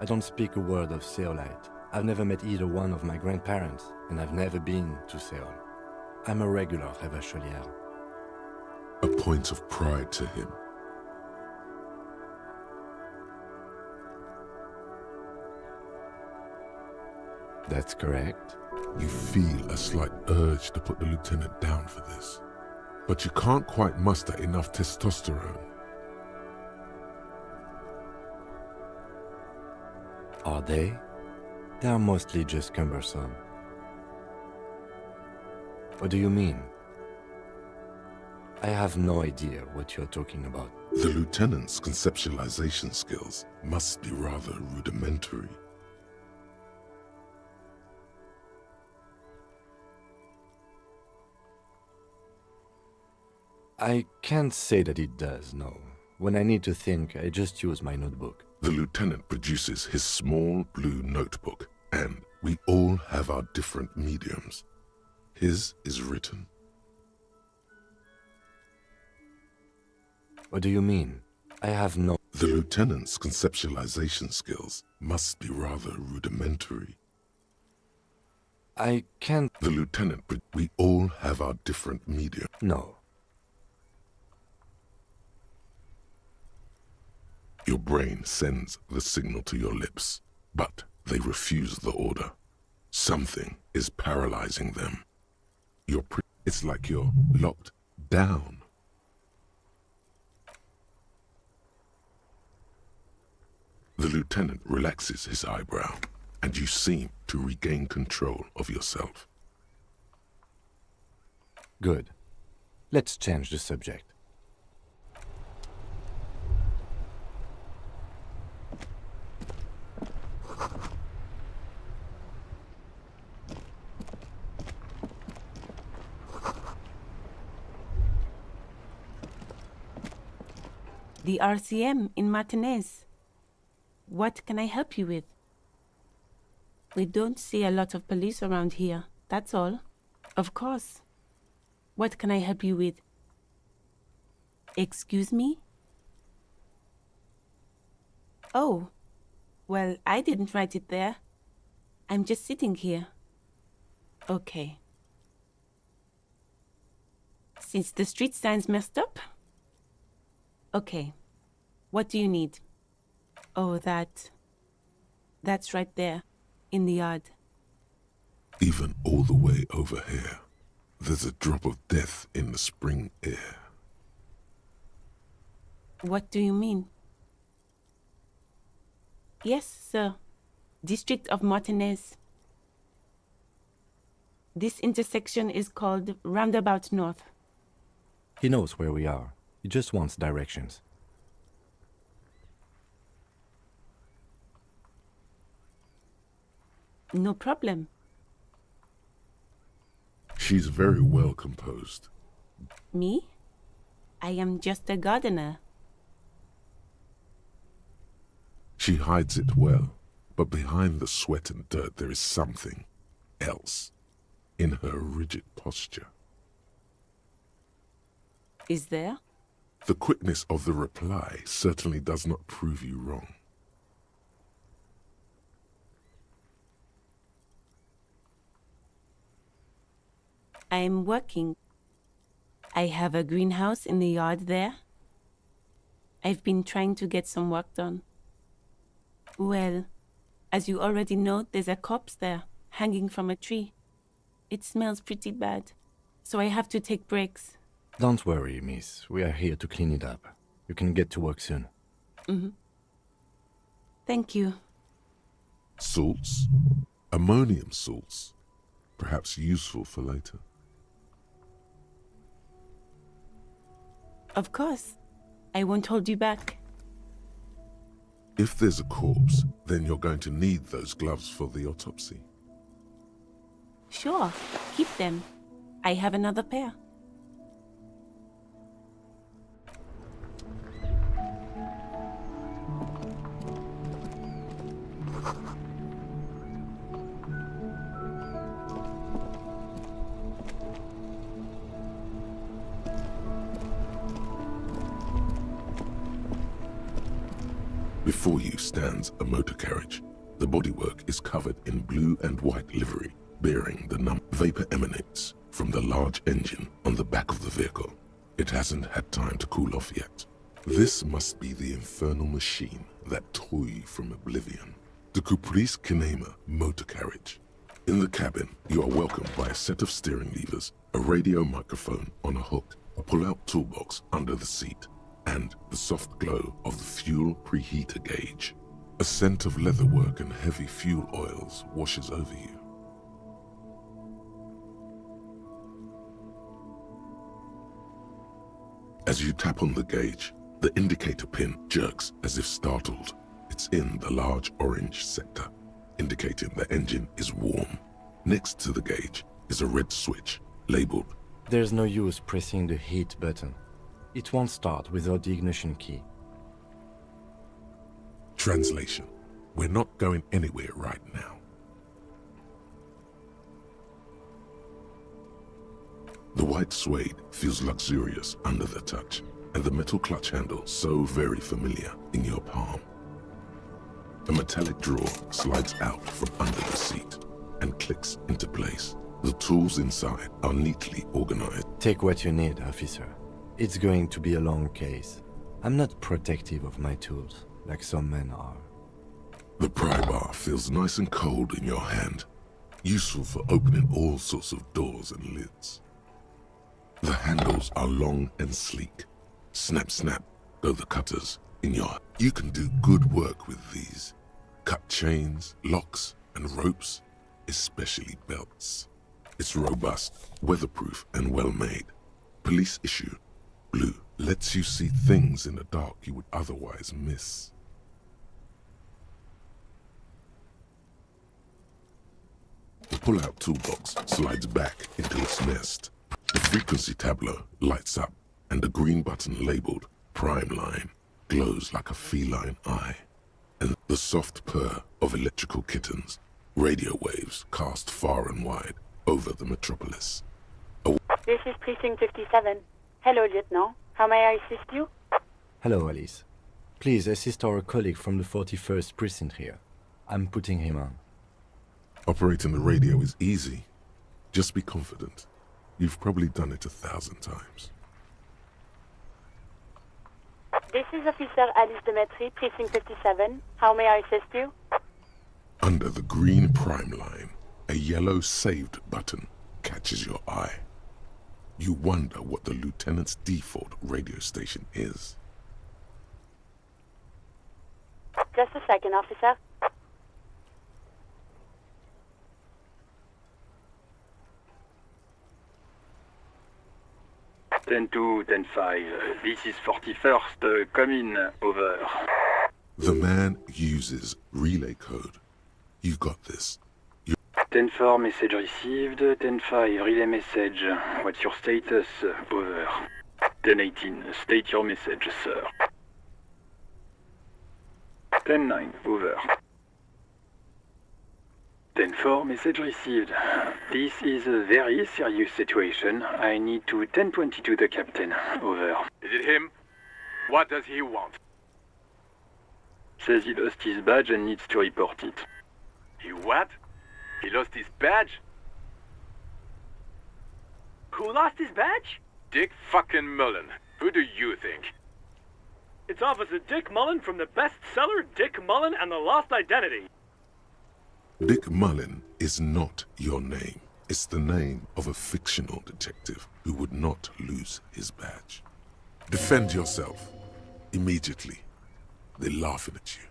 I don't speak a word of Seolite. I've never met either one of my grandparents, and I've never been to Seoul. I'm a regular Revacholière. A point of pride to him. That's correct. You feel a slight urge to put the lieutenant down for this, but you can't quite muster enough testosterone. Are they? They're mostly just cumbersome. What do you mean? I have no idea what you're talking about. The lieutenant's conceptualization skills must be rather rudimentary. I can't say that it does, no. When I need to think, I just use my notebook. The lieutenant produces his small blue notebook, and we all have our different mediums. His is written. What do you mean? I have no... The lieutenant's conceptualization skills must be rather rudimentary. I can't... The lieutenant, we all have our different medium. No. Your brain sends the signal to your lips, but they refuse the order. Something is paralyzing them. It's like you're locked down. The lieutenant relaxes his eyebrow, and you seem to regain control of yourself. Good. Let's change the subject. The RCM in Martinez. What can I help you with? We don't see a lot of police around here, that's all. Of course. What can I help you with? Excuse me? Oh, well, I didn't write it there. I'm just sitting here. Okay. Since the street sign's messed up? Okay. What do you need? Oh, that's right there, in the yard. Even all the way over here, there's a drop of death in the spring air. What do you mean? Yes, sir. District of Martinez. This intersection is called Roundabout North. He knows where we are. He just wants directions. No problem. She's very well composed. Me? I am just a gardener. She hides it well, but behind the sweat and dirt there is something else in her rigid posture. Is there? The quickness of the reply certainly does not prove you wrong. I am working. I have a greenhouse in the yard there. I've been trying to get some work done. Well, as you already know, there's a corpse there, hanging from a tree. It smells pretty bad, so I have to take breaks. Don't worry, miss. We are here to clean it up. You can get to work soon. Thank you. Salts? Ammonium salts? Perhaps useful for later. Of course. I won't hold you back. If there's a corpse, then you're going to need those gloves for the autopsy. Sure, keep them. I have another pair. Before you stands a motor carriage. The bodywork is covered in blue and white livery, bearing the vapor emanates from the large engine on the back of the vehicle. It hasn't had time to cool off yet. This must be the infernal machine that tore you from oblivion. The Caprice Kinema motor carriage. In the cabin, you are welcomed by a set of steering levers, a radio microphone on a hook, a pull-out toolbox under the seat, and the soft glow of the fuel preheater gauge. A scent of leatherwork and heavy fuel oils washes over you. As you tap on the gauge, the indicator pin jerks as if startled. It's in the large orange sector, indicating the engine is warm. Next to the gauge is a red switch labeled. There's no use pressing the heat button. It won't start without the ignition key. Translation. We're not going anywhere right now. The white suede feels luxurious under the touch, and the metal clutch handle so very familiar in your palm. A metallic drawer slides out from under the seat and clicks into place. The tools inside are neatly organized. Take what you need, officer. It's going to be a long case. I'm not protective of my tools, like some men are. The pry bar feels nice and cold in your hand, useful for opening all sorts of doors and lids. The handles are long and sleek. Snap, snap, go the cutters in your... You can do good work with these. Cut chains, locks, and ropes, especially belts. It's robust, weatherproof, and well-made. Police issue. Blue lets you see things in the dark you would otherwise miss. The pull-out toolbox slides back into its nest. The frequency tableau lights up, and the green button labeled Prime Line glows like a feline eye. And the soft purr of electrical kittens, radio waves cast far and wide over the metropolis. This is Precinct 57. Hello, Lieutenant. How may I assist you? Hello, Alice. Please assist our colleague from the 41st precinct here. I'm putting him on. Operating the radio is easy. Just be confident. You've probably done it 1,000 times. This is Officer Alice Demetri, Precinct 57. How may I assist you? Under the green prime line, a yellow saved button catches your eye. You wonder what the lieutenant's default radio station is. Just a second, officer. 10-2, 10-5. This is 41st. Come in. Over. The man uses relay code. You got this. 10-4, message received. 10-5, relay message. What's your status? Over. 10-18, state your message, sir. 10-9, over. 10-4, message received. This is a very serious situation. I need to 10-22 the captain. Over. Is it him? What does he want? Says he lost his badge and needs to report it. He what? He lost his badge? Who lost his badge? Dick fucking Mullen. Who do you think? It's Officer Dick Mullen from the bestseller Dick Mullen and the Lost Identity. Dick Mullen is not your name. It's the name of a fictional detective who would not lose his badge. Defend yourself. Immediately. They're laughing at you.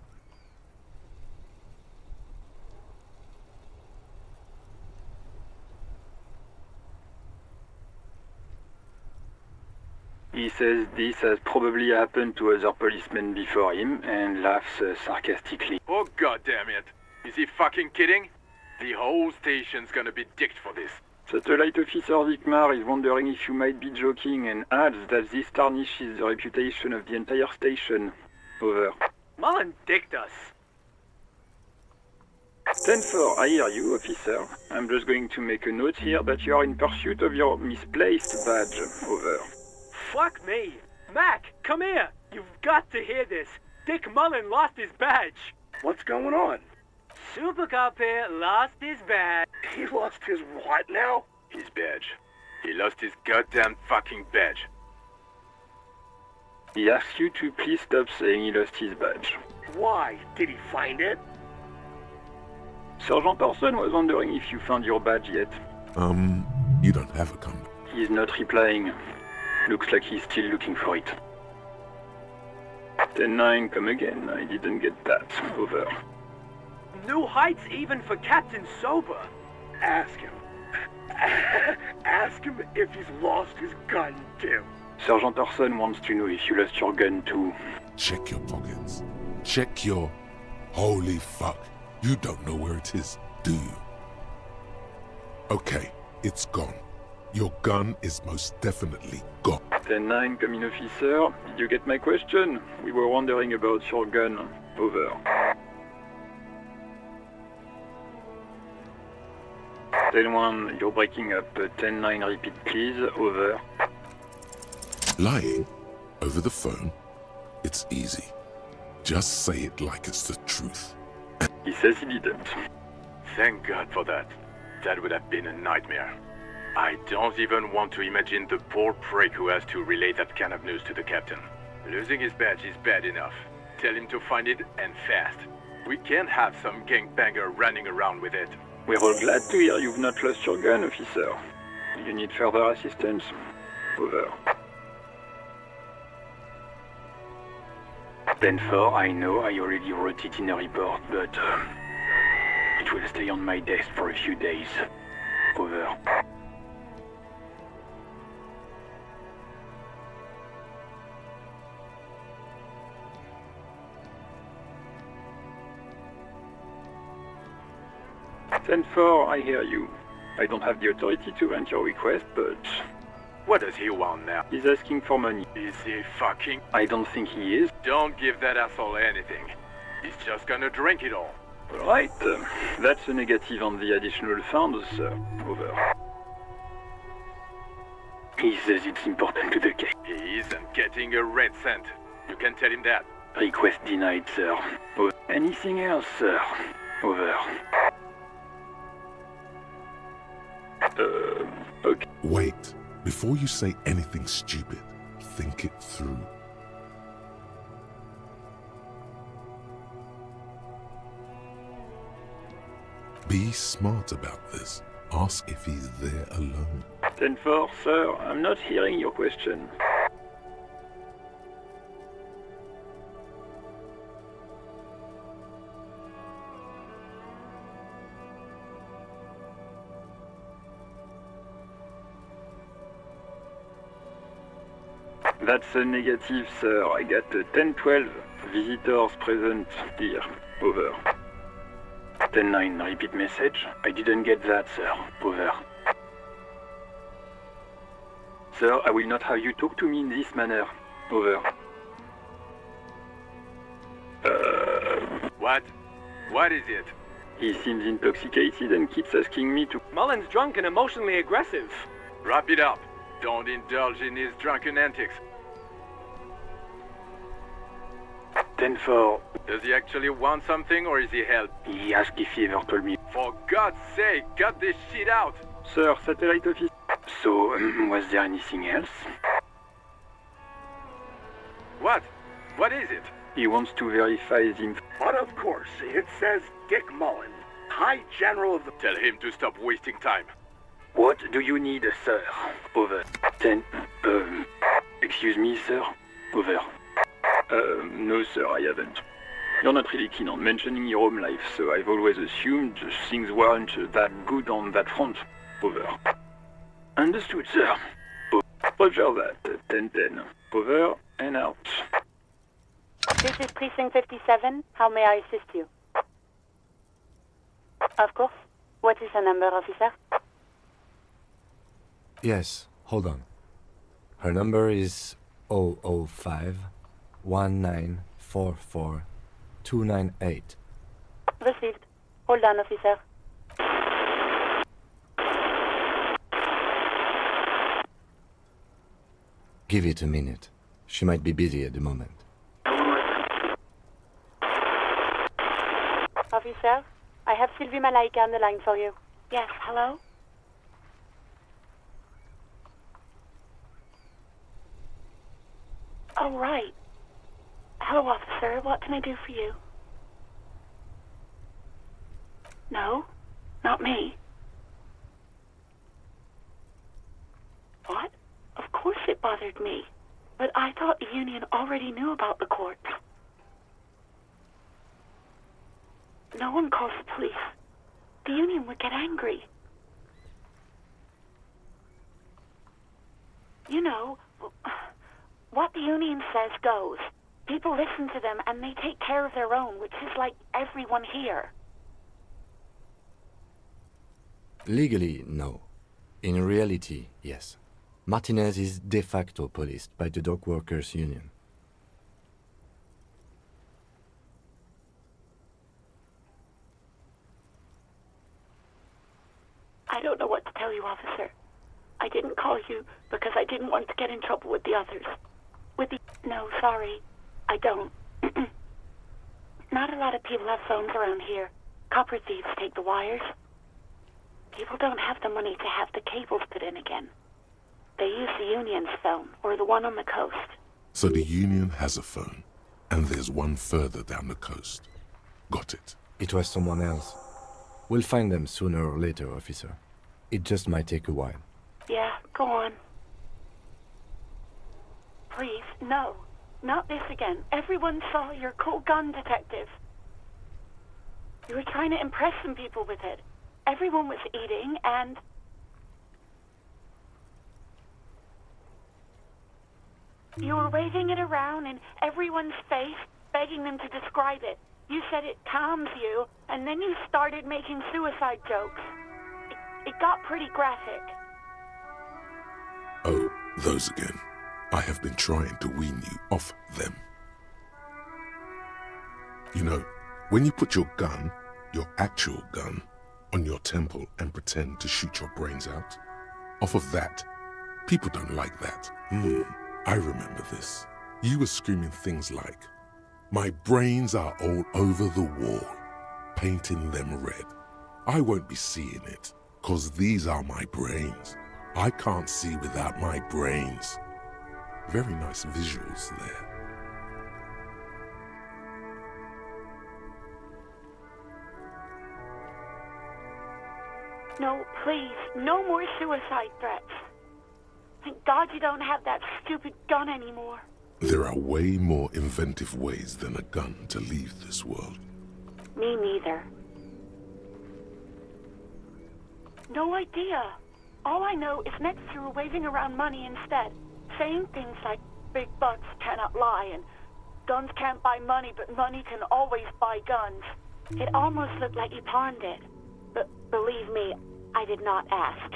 He says this has probably happened to other policemen before him and laughs sarcastically. Oh goddamn it! Is he fucking kidding? The whole station's gonna be dicked for this. Satellite Officer Vikmar is wondering if you might be joking and adds that this tarnishes the reputation of the entire station. Over. Mullen dicked us. 10-4, I hear you, officer. I'm just going to make a note here that you are in pursuit of your misplaced badge. Over. Fuck me. Mac, come here. You've got to hear this. Dick Mullen lost his badge. What's going on? Super Cop here lost his badge. He lost his what now? His badge. He lost his goddamn fucking badge. He asks you to please stop saying he lost his badge. Why? Did he find it? Sergeant Orson was wondering if you found your badge yet. You don't have a gun. He's not replying. Looks like he's still looking for it. 10-9, come again. I didn't get that. Over. New heights even for Captain Sober. Ask him. Ask him if he's lost his gun, too. Sergeant Orson wants to know if you lost your gun too. Check your pockets. Check your... Holy fuck. You don't know where it is, do you? Okay, it's gone. Your gun is most definitely gone. 10-9, come in, officer. Did you get my question? We were wondering about your gun. Over. 10-1, you're breaking up. 10-9, repeat please. Over. Lying over the phone, it's easy. Just say it like it's the truth. He says he didn't. Thank God for that. That would have been a nightmare. I don't even want to imagine the poor prick who has to relay that kind of news to the captain. Losing his badge is bad enough. Tell him to find it, and fast. We can't have some gangbanger running around with it. We're all glad to hear you've not lost your gun, officer. You need further assistance? Over. 10-4, I know I already wrote it in a report, but it will stay on my desk for a few days. Over. Ten-4, I hear you. I don't have the authority to grant your request, but... What does he want now? He's asking for money. Is he fucking... I don't think he is. Don't give that asshole anything. He's just gonna drink it all. Right. That's a negative on the additional funds, sir. Over. He says it's important to the case. He isn't getting a red cent. You can tell him that. Request denied, sir. Over. Anything else, sir? Over. Okay. Wait. Before you say anything stupid, think it through. Be smart about this. Ask if he's there alone. 10-4, sir. I'm not hearing your question. That's a negative, sir. I got 10-12 visitors present here. Over. 10-9, repeat message. I didn't get that, sir. Over. Sir, I will not have you talk to me in this manner. Over. What? What is it? He seems intoxicated and keeps asking me to... Mullen's drunk and emotionally aggressive. Wrap it up. Don't indulge in his drunken antics. 10-4. Does he actually want something or is he help? He asked if he ever told me. For God's sake, cut this shit out! Sir, satellite office. So, was there anything else? What? What is it? He wants to verify his info. But of course, it says Dick Mullen, High General of the... Tell him to stop wasting time. What do you need, sir? Over. 10. Excuse me, sir? Over. No, sir, I haven't. You're not really keen on mentioning your home life, so I've always assumed things weren't that good on that front. Over. Understood, sir. Roger that. 10-10. Over and out. This is Precinct 57. How may I assist you? Of course. What is the number, officer? Yes, hold on. Her number is 005 1944 298. Received. Hold on, officer. Give it a minute. She might be busy at the moment. Officer, I have Sylvie Malaika on the line for you. Yes, hello? Oh, right. Hello, officer. What can I do for you? No, not me. What? Of course it bothered me. But I thought the union already knew about the court. No one calls the police. The union would get angry. You know, what the union says goes. People listen to them and they take care of their own, which is like everyone here. Legally, no. In reality, yes. Martinez is de facto policed by the dock workers' union. I don't know what to tell you, officer. I didn't call you because I didn't want to get in trouble with the others. No, sorry. I don't. Not a lot of people have phones around here. Copper thieves take the wires. People don't have the money to have the cables put in again. They use the union's phone, or the one on the coast. So the union has a phone, and there's one further down the coast. Got it. It was someone else. We'll find them sooner or later, officer. It just might take a while. Yeah, go on. Please, no. Not this again. Everyone saw your cool gun, detective. You were trying to impress some people with it. Everyone was eating, and... You were waving it around in everyone's face, begging them to describe it. You said it calms you, and then you started making suicide jokes. It got pretty graphic. Oh, those again. I have been trying to wean you off them. You know, when you put your gun, your actual gun, on your temple and pretend to shoot your brains out, off of that, people don't like that. I remember this. You were screaming things like, "My brains are all over the wall," painting them red. I won't be seeing it, 'cause these are my brains. I can't see without my brains. Very nice visuals there. No, please, no more suicide threats. Thank God you don't have that stupid gun anymore. There are way more inventive ways than a gun to leave this world. Me neither. No idea. All I know is next you were waving around money instead, saying things like, big bucks cannot lie, and guns can't buy money, but money can always buy guns. It almost looked like you pawned it. But believe me, I did not ask.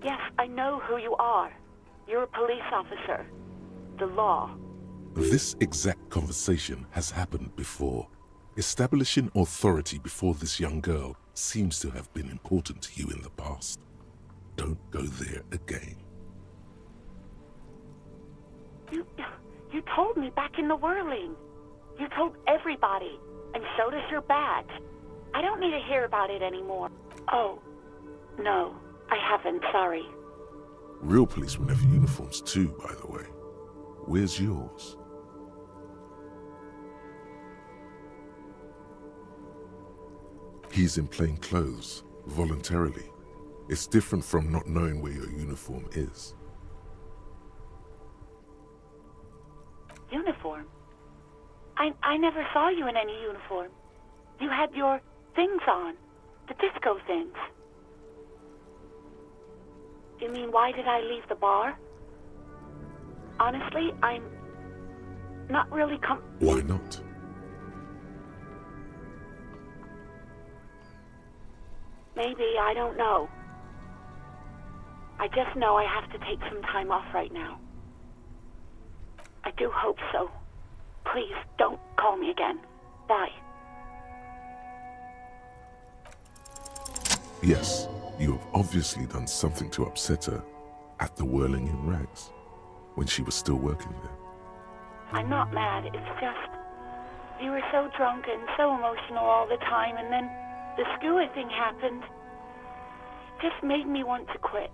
Yes, I know who you are. You're a police officer. The law. This exact conversation has happened before. Establishing authority before this young girl seems to have been important to you in the past. Don't go there again. You told me back in the whirling. You told everybody, and so does your badge. I don't need to hear about it anymore. Oh, no, I haven't, sorry. Real policemen have uniforms too, by the way. Where's yours? He's in plain clothes, voluntarily. It's different from not knowing where your uniform is. Uniform? I never saw you in any uniform. You had your things on. The disco things. You mean, why did I leave the bar? Honestly, I'm not really Why not? Maybe, I don't know. I just know I have to take some time off right now. I do hope so. Please, don't call me again. Bye. Yes, you have obviously done something to upset her at the Whirling in Rags, when she was still working there. I'm not mad, it's just... You were so drunk and so emotional all the time, and then the skewer thing happened. It just made me want to quit.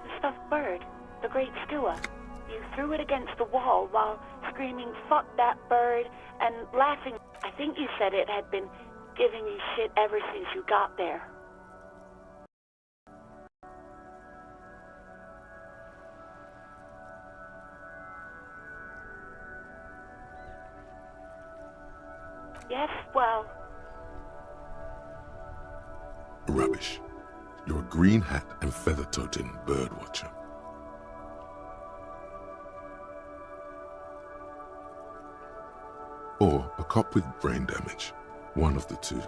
The stuffed bird, the great skua. You threw it against the wall while screaming, "Fuck that bird," and laughing. I think you said it had been giving you shit ever since you got there. Yes, well... Rubbish. You're a green hat and feather-toting bird watcher. Or a cop with brain damage. One of the two.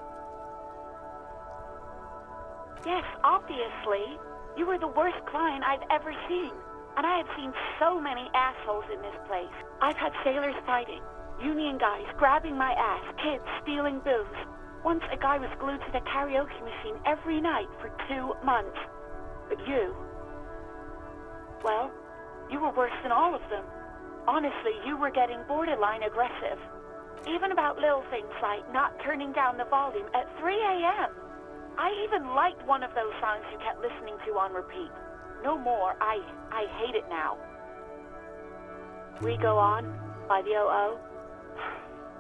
Yes, obviously. You were the worst client I've ever seen. And I have seen so many assholes in this place. I've had sailors fighting, union guys grabbing my ass, kids stealing booze. Once a guy was glued to the karaoke machine every night for 2 months. But you... well, you were worse than all of them. Honestly, you were getting borderline aggressive. Even about little things like not turning down the volume at 3 a.m. I even liked one of those songs you kept listening to on repeat. No more. I hate it now. We Go On by the O.O.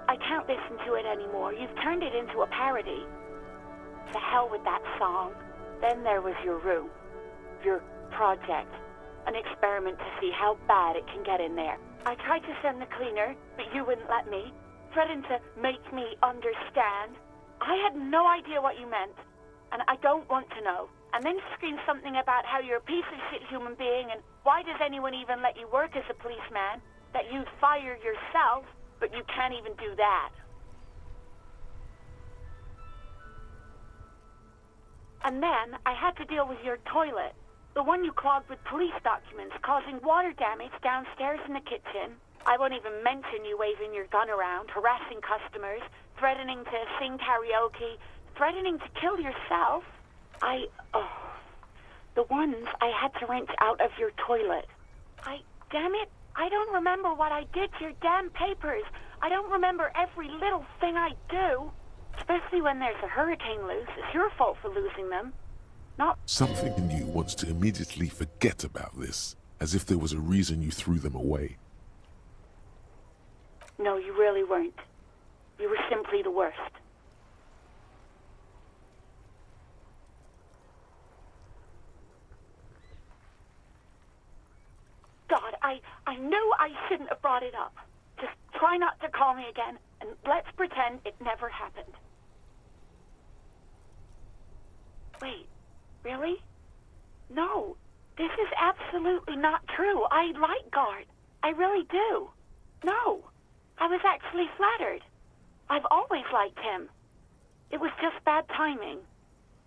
I can't listen to it anymore. You've turned it into a parody. To hell with that song. Then there was your room. Your project. An experiment to see how bad it can get in there. I tried to send the cleaner, but you wouldn't let me. Threatened to make me understand. I had no idea what you meant, and I don't want to know. And then screamed something about how you're a piece of shit human being, and why does anyone even let you work as a policeman? That you'd fire yourself, but you can't even do that. And then I had to deal with your toilet. The one you clogged with police documents, causing water damage downstairs in the kitchen. I won't even mention you waving your gun around, harassing customers, threatening to sing karaoke, threatening to kill yourself. The ones I had to wrench out of your toilet. Damn it, I don't remember what I did to your damn papers. I don't remember every little thing I do. Especially when there's a hurricane loose. It's your fault for losing them. Not... Something in you wants to immediately forget about this, as if there was a reason you threw them away. No, you really weren't. You were simply the worst. God, I knew I shouldn't have brought it up. Just try not to call me again, and let's pretend it never happened. Wait, really? No, this is absolutely not true. I like Guard. I really do. No, I was actually flattered. I've always liked him. It was just bad timing.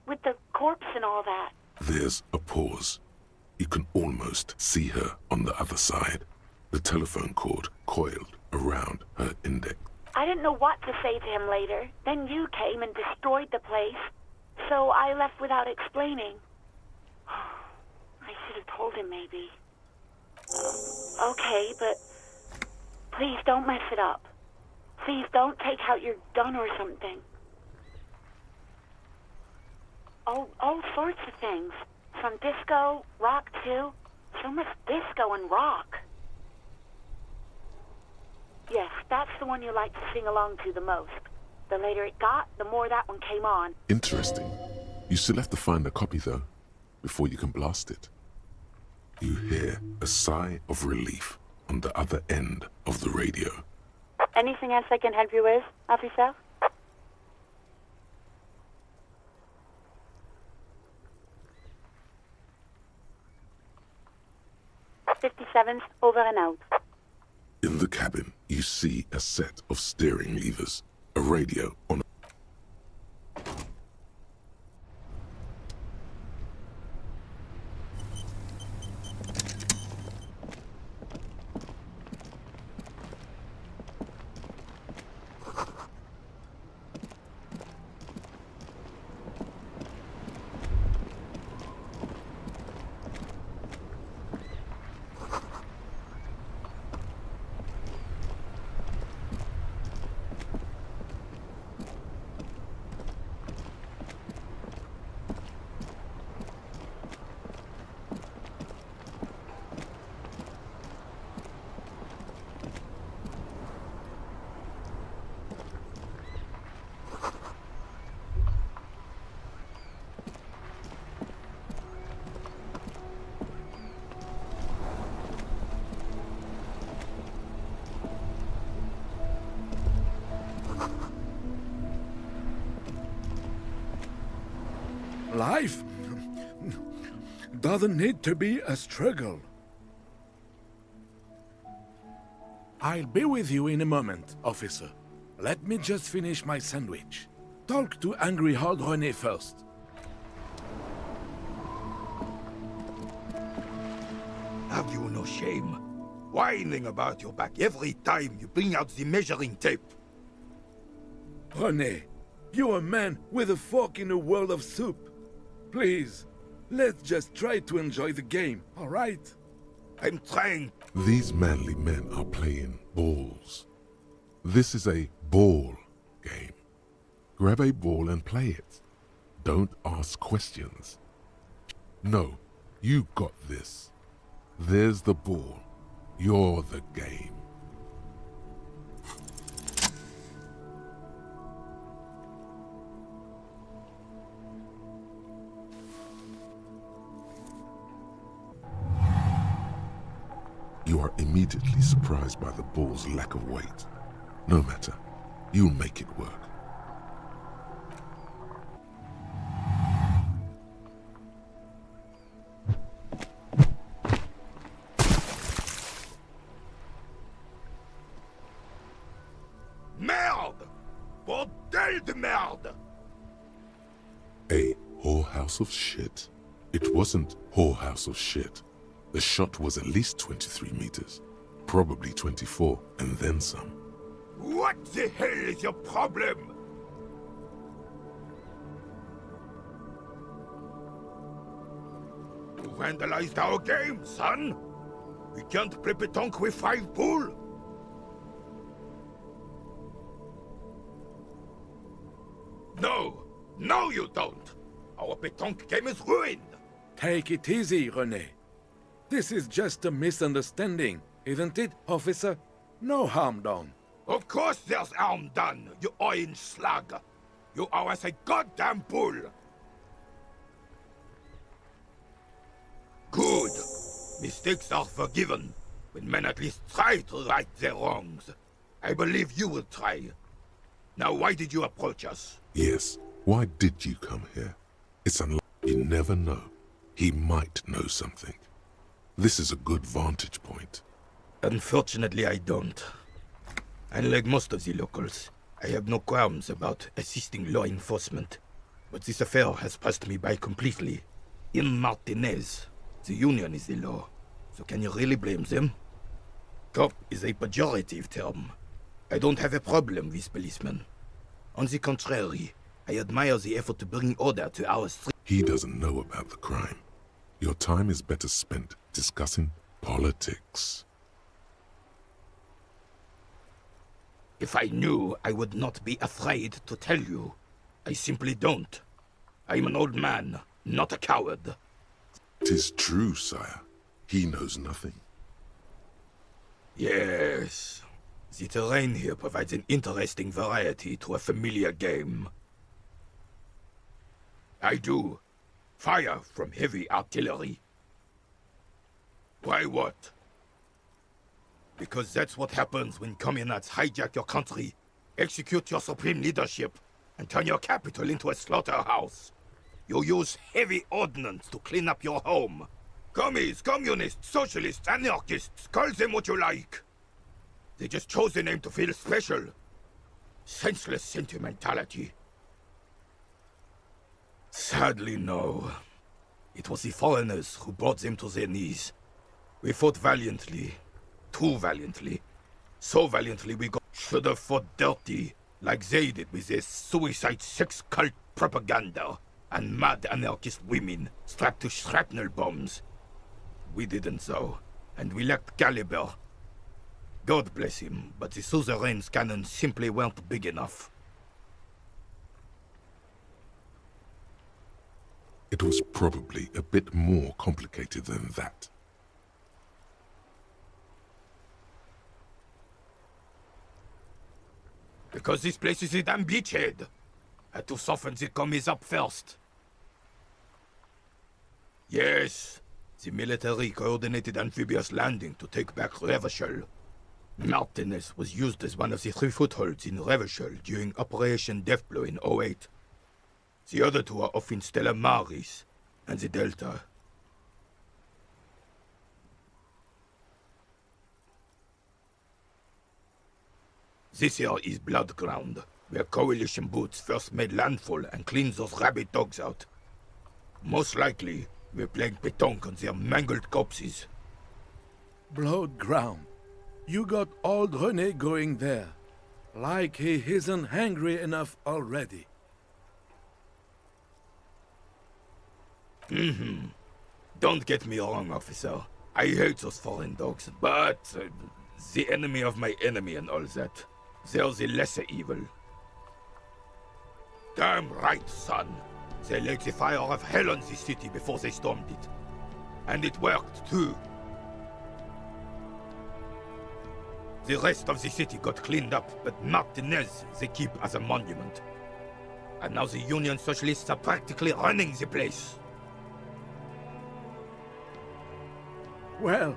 With the corpse and all that. There's a pause. You can almost see her on the other side. The telephone cord coiled around her index. I didn't know what to say to him later. Then you came and destroyed the place. So I left without explaining. I should have told him, maybe. Okay, but please don't mess it up. Please don't take out your gun or something. All sorts of things. From disco, rock too. So much disco and rock. Yes, that's the one you like to sing along to the most. The later it got, the more that one came on. Interesting. You still have to find a copy, though, before you can blast it. You hear a sigh of relief on the other end of the radio. Anything else I can help you with, officer? 57's over and out. In the cabin, you see a set of steering levers, a radio on Life doesn't need to be a struggle. I'll be with you in a moment, officer. Let me just finish my sandwich. Talk to Angry Hard René first. Have you no shame? Whining about your back every time you bring out the measuring tape. René, you're a man with a fork in a world of soup. Please, let's just try to enjoy the game, all right? I'm trying. These manly men are playing balls. This is a ball game. Grab a ball and play it. Don't ask questions. No, you got this. There's the ball. You're the game. You are immediately surprised by the ball's lack of weight. No matter, you'll make it work. Merde! Bordel de merde! A whorehouse of shit? It wasn't whorehouse of shit. The shot was at least 23 meters, probably 24, and then some. What the hell is your problem? You vandalized our game, son! We can't play pétanque with 5 pool! No, you don't! Our pétanque game is ruined! Take it easy, René. This is just a misunderstanding, isn't it, officer? No harm done. Of course there's harm done, you orange slug! You owe us a goddamn bull! Good! Mistakes are forgiven, when men at least try to right their wrongs. I believe you will try. Now why did you approach us? Yes, why did you come here? It's unlikely. You never know. He might know something. This is a good vantage point. Unfortunately, I don't. Unlike most of the locals, I have no qualms about assisting law enforcement. But this affair has passed me by completely. In Martinez, the union is the law. So can you really blame them? Cop is a pejorative term. I don't have a problem with policemen. On the contrary, I admire the effort to bring order to our street. He doesn't know about the crime. Your time is better spent discussing politics. If I knew, I would not be afraid to tell you. I simply don't. I'm an old man, not a coward. 'Tis true, sire. He knows nothing. Yes. The terrain here provides an interesting variety to a familiar game. I do. Fire from heavy artillery. Why what? Because that's what happens when communards hijack your country, execute your supreme leadership, and turn your capital into a slaughterhouse. You use heavy ordnance to clean up your home. Commies, communists, socialists, anarchists, call them what you like. They just chose a name to feel special. Senseless sentimentality. Sadly, no. It was the foreigners who brought them to their knees. We fought valiantly. Too valiantly. So valiantly we should have fought dirty, like they did with their suicide sex cult propaganda and mad anarchist women strapped to shrapnel bombs. We didn't though, and we lacked caliber. God bless him, but the suzerain's cannons simply weren't big enough. It was probably a bit more complicated than that. Because this place is a damn beachhead. Had to soften the commies up first. Yes, the military coordinated amphibious landing to take back Revachol. Martinez was used as one of the 3 footholds in Revachol during Operation Deathblow in 08. The other 2 are off in Stella Maris and the Delta. This here is Blood Ground, where coalition boots first made landfall and cleaned those rabid dogs out. Most likely, we're playing pétanque on their mangled corpses. Blood ground. You got old René going there. Like he isn't hungry enough already. Don't get me wrong, officer. I hate those foreign dogs, but the enemy of my enemy and all that. They're the lesser evil. Damn right, son. They laid the fire of hell on the city before they stormed it. And it worked, too. The rest of the city got cleaned up, but Martinez they keep as a monument. And now the Union Socialists are practically running the place. Well,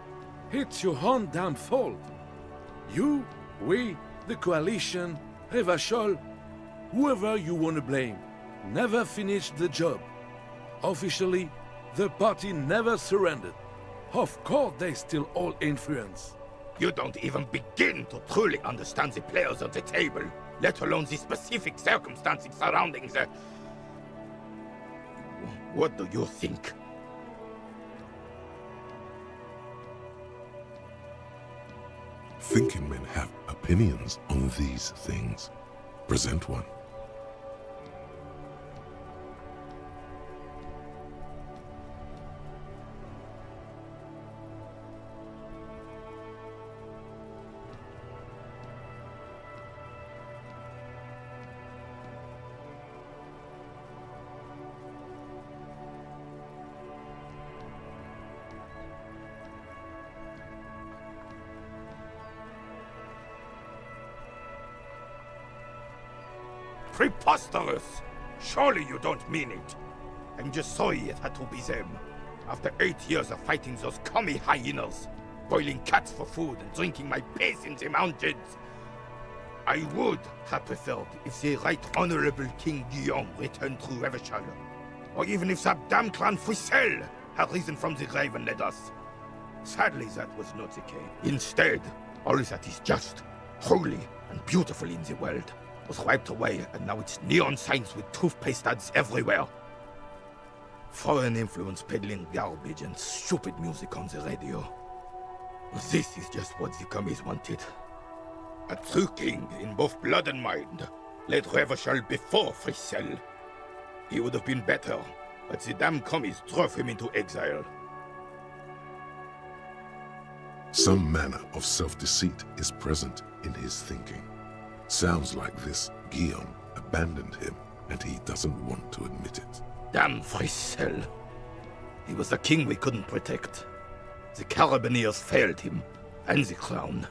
it's your own damn fault. You, we, the coalition, Revachol, whoever you want to blame, never finished the job. Officially, the party never surrendered. Of course they still hold influence. You don't even begin to truly understand the players at the table, let alone the specific circumstances surrounding the... What do you think? Thinking men have opinions on these things. Present one. Preposterous! Surely you don't mean it. I'm just sorry it had to be them. After 8 years of fighting those commie hyenas, boiling cats for food and drinking my piss in the mountains, I would have preferred if the Right Honorable King Guillaume returned through Revachol. or even if that damn clan Frisell had risen from the grave and led us. Sadly, that was not the case. Instead, all that is just, holy, and beautiful in the world was wiped away, and now it's neon signs with toothpaste ads everywhere. Foreign influence peddling garbage and stupid music on the radio. This is just what the commies wanted. A true king in both blood and mind led Revachol before Frisell. He would have been better, but the damn commies drove him into exile. Some manner of self-deceit is present in his thinking. Sounds like this Guillaume abandoned him, and he doesn't want to admit it. Damn Frisell. He was the king we couldn't protect. The Carabineers failed him, and the crown.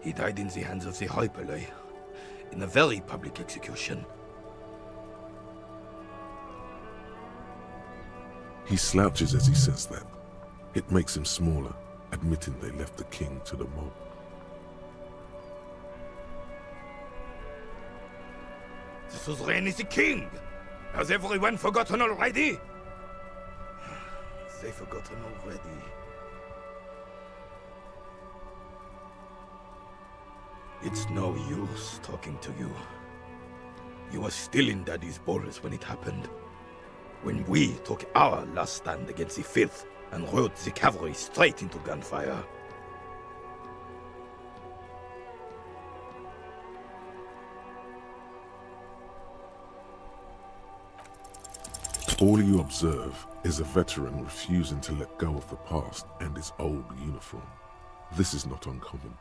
He died in the hands of the Hyperlay, in a very public execution. He slouches as he says that. It makes him smaller, admitting they left the king to the mob. The suzerain is the king! Has everyone forgotten already? They've forgotten already. It's no use talking to you. You were still in Daddy's borders when it happened. When we took our last stand against the Filth and rode the cavalry straight into gunfire. All you observe is a veteran refusing to let go of the past and his old uniform. This is not uncommon.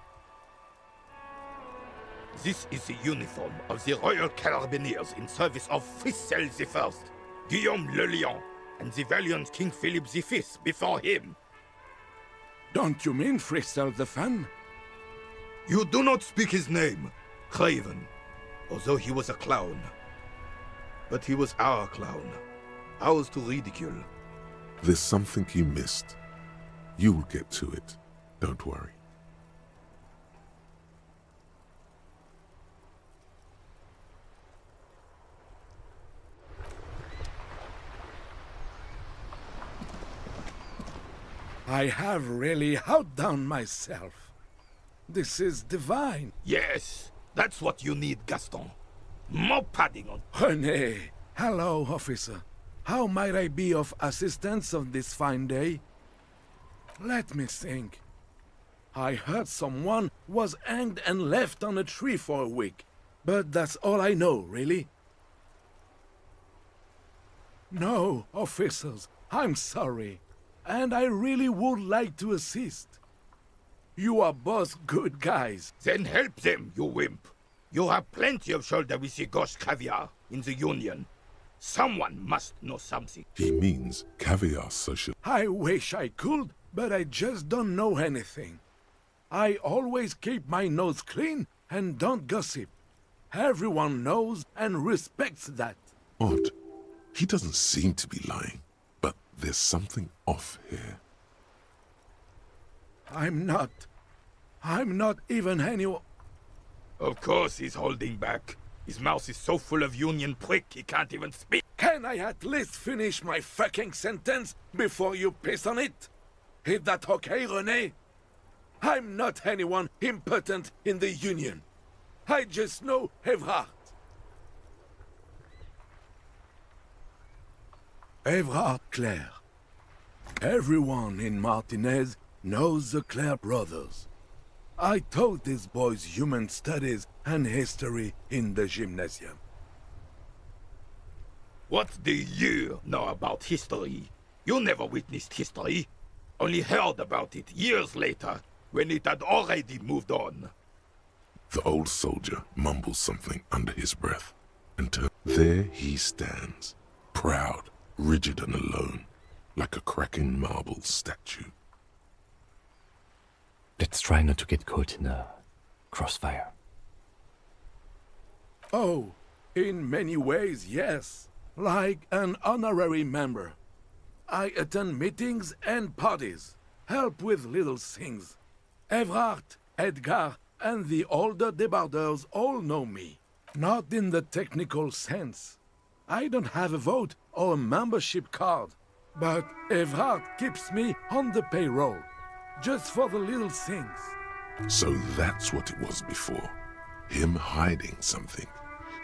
This is the uniform of the Royal Carabineers in service of Frisell I, Guillaume le Lion, and the valiant King Philip V before him. Don't you mean Frisell the Fan? You do not speak his name, Craven, although he was a clown. But he was our clown, ours to ridicule. There's something you missed. You will get to it. Don't worry. I have really outdone myself. This is divine. Yes, that's what you need, Gaston. More padding on. René, hello, officer. How might I be of assistance on this fine day? Let me think. I heard someone was hanged and left on a tree for a week, but that's all I know, really. No, officers, I'm sorry, and I really would like to assist. You are both good guys. Then help them, you wimp. You have plenty of shoulder with the ghost caviar in the Union. Someone must know something. He means caviar social. I wish I could, but I just don't know anything. I always keep my nose clean and don't gossip. Everyone knows and respects that. Odd. He doesn't seem to be lying, but there's something off here. I'm not even anyone. Of course he's holding back. His mouth is so full of Union prick he can't even speak. Can I at least finish my fucking sentence before you piss on it? Is that okay, René? I'm not anyone important in the Union. I just know Evrard. Evrard Claire. Everyone in Martinez knows the Claire brothers. I taught these boys human studies and history in the gymnasium. What do you know about history? You never witnessed history, only heard about it years later, when it had already moved on. The old soldier mumbles something under his breath, and there he stands, proud, rigid and alone, like a cracking marble statue. Let's try not to get caught in a crossfire. Oh, in many ways, yes. Like an honorary member. I attend meetings and parties, help with little things. Evrard, Edgar, and the older debarders all know me. Not in the technical sense, I don't have a vote or a membership card, but Evrard keeps me on the payroll, just for the little things. So that's what it was before. Him hiding something.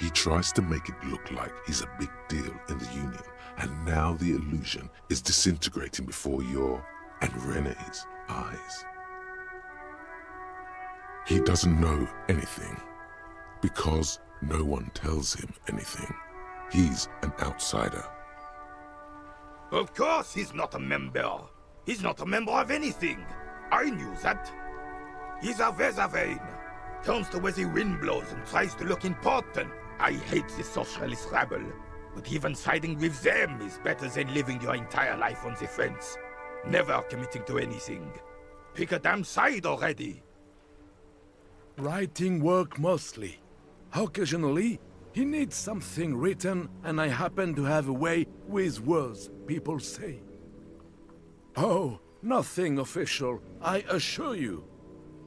He tries to make it look like he's a big deal in the Union, and now the illusion is disintegrating before your and Renee's eyes. He doesn't know anything, because no one tells him anything. He's an outsider. Of course he's not a member. He's not a member of anything. I knew that. He's a Weservein. Turns to where the wind blows and tries to look important. I hate the socialist rabble, but even siding with them is better than living your entire life on the fence. Never committing to anything. Pick a damn side already. Writing work mostly. Occasionally, he needs something written, and I happen to have a way with words, people say. Oh, nothing official, I assure you.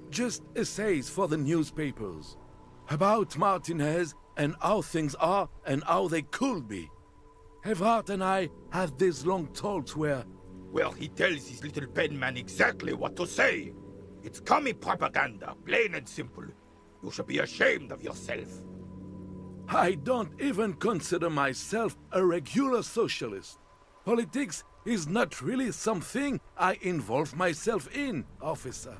Just essays for the newspapers. About Martinez and how things are and how they could be. Evrard and I have these long talks where... Well, he tells his little pen man exactly what to say. It's commie propaganda, plain and simple. You should be ashamed of yourself. I don't even consider myself a regular socialist. Politics is not really something I involve myself in, officer.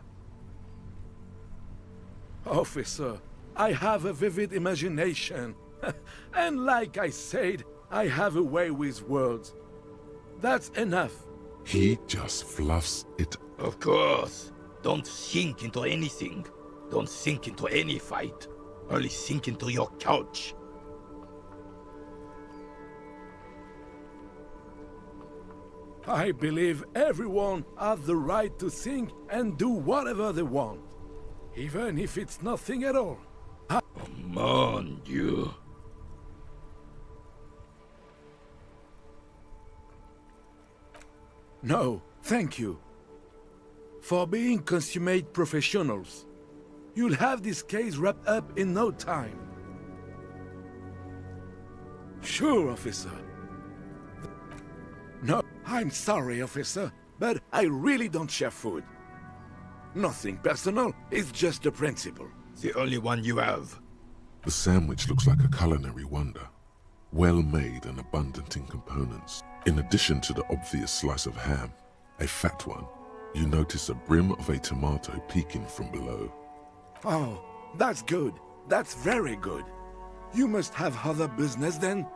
Officer, I have a vivid imagination. And like I said, I have a way with words. That's enough. He just fluffs it. Of course. Don't sink into anything. Don't sink into any fight. Only sink into your couch. I believe everyone has the right to think and do whatever they want. Even if it's nothing at all. Mon Dieu. No, thank you. For being consummate professionals. You'll have this case wrapped up in no time. Sure, officer. No, I'm sorry, officer, but I really don't share food. Nothing personal, it's just a principle. The only one you have. The sandwich looks like a culinary wonder. Well made and abundant in components. In addition to the obvious slice of ham, a fat one, you notice a brim of a tomato peeking from below. Oh, that's good. That's very good. You must have other business then?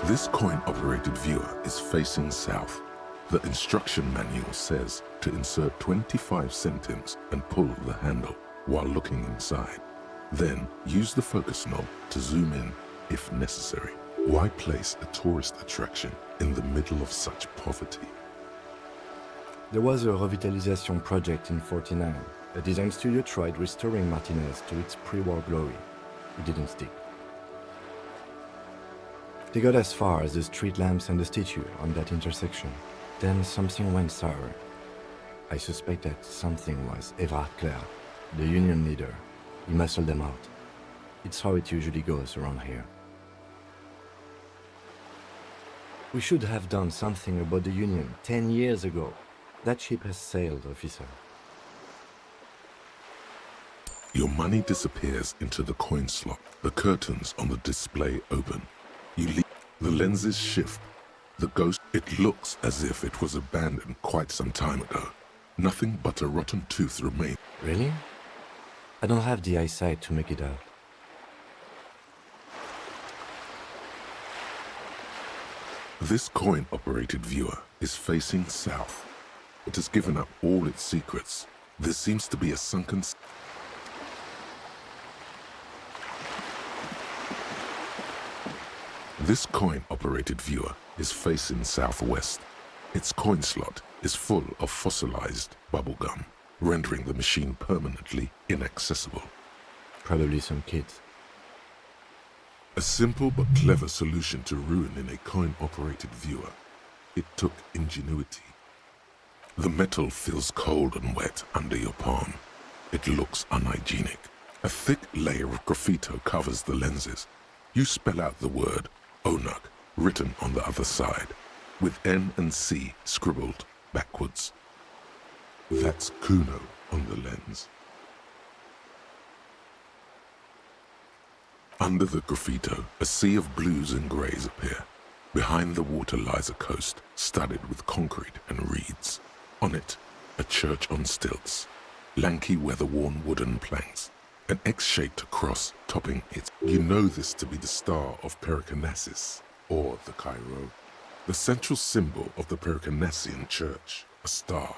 This coin-operated viewer is facing south. The instruction manual says to insert 25 centimes and pull the handle while looking inside. Then use the focus knob to zoom in if necessary. Why place a tourist attraction in the middle of such poverty? There was a revitalization project in '49. A design studio tried restoring Martinez to its pre-war glory. It didn't stick. They got as far as the street lamps and the statue on that intersection. Then something went sour. I suspect that something was Evrard Clare, the union leader. He muscled them out. It's how it usually goes around here. We should have done something about the union 10 years ago. That ship has sailed, officer. Your money disappears into the coin slot. The curtains on the display open. You leave. The lenses shift. The ghost, it looks as if it was abandoned quite some time ago. Nothing but a rotten tooth remains. Really? I don't have the eyesight to make it out. This coin-operated viewer is facing south. It has given up all its secrets. There seems to be a sunken... This coin-operated viewer is facing southwest. Its coin slot is full of fossilized bubblegum, rendering the machine permanently inaccessible. Probably some kids. A simple but clever solution to ruining a coin-operated viewer. It took ingenuity. The metal feels cold and wet under your palm. It looks unhygienic. A thick layer of graffito covers the lenses. You spell out the word Onuk written on the other side, with N and C scribbled backwards. That's Kuno on the lens. Under the graffito, a sea of blues and greys appear. Behind the water lies a coast studded with concrete and reeds. On it, a church on stilts, lanky weather-worn wooden planks, an X-shaped cross topping it. You know this to be the Star of Pericarnassus, or the Cairo, the central symbol of the Pericarnassian Church, a star,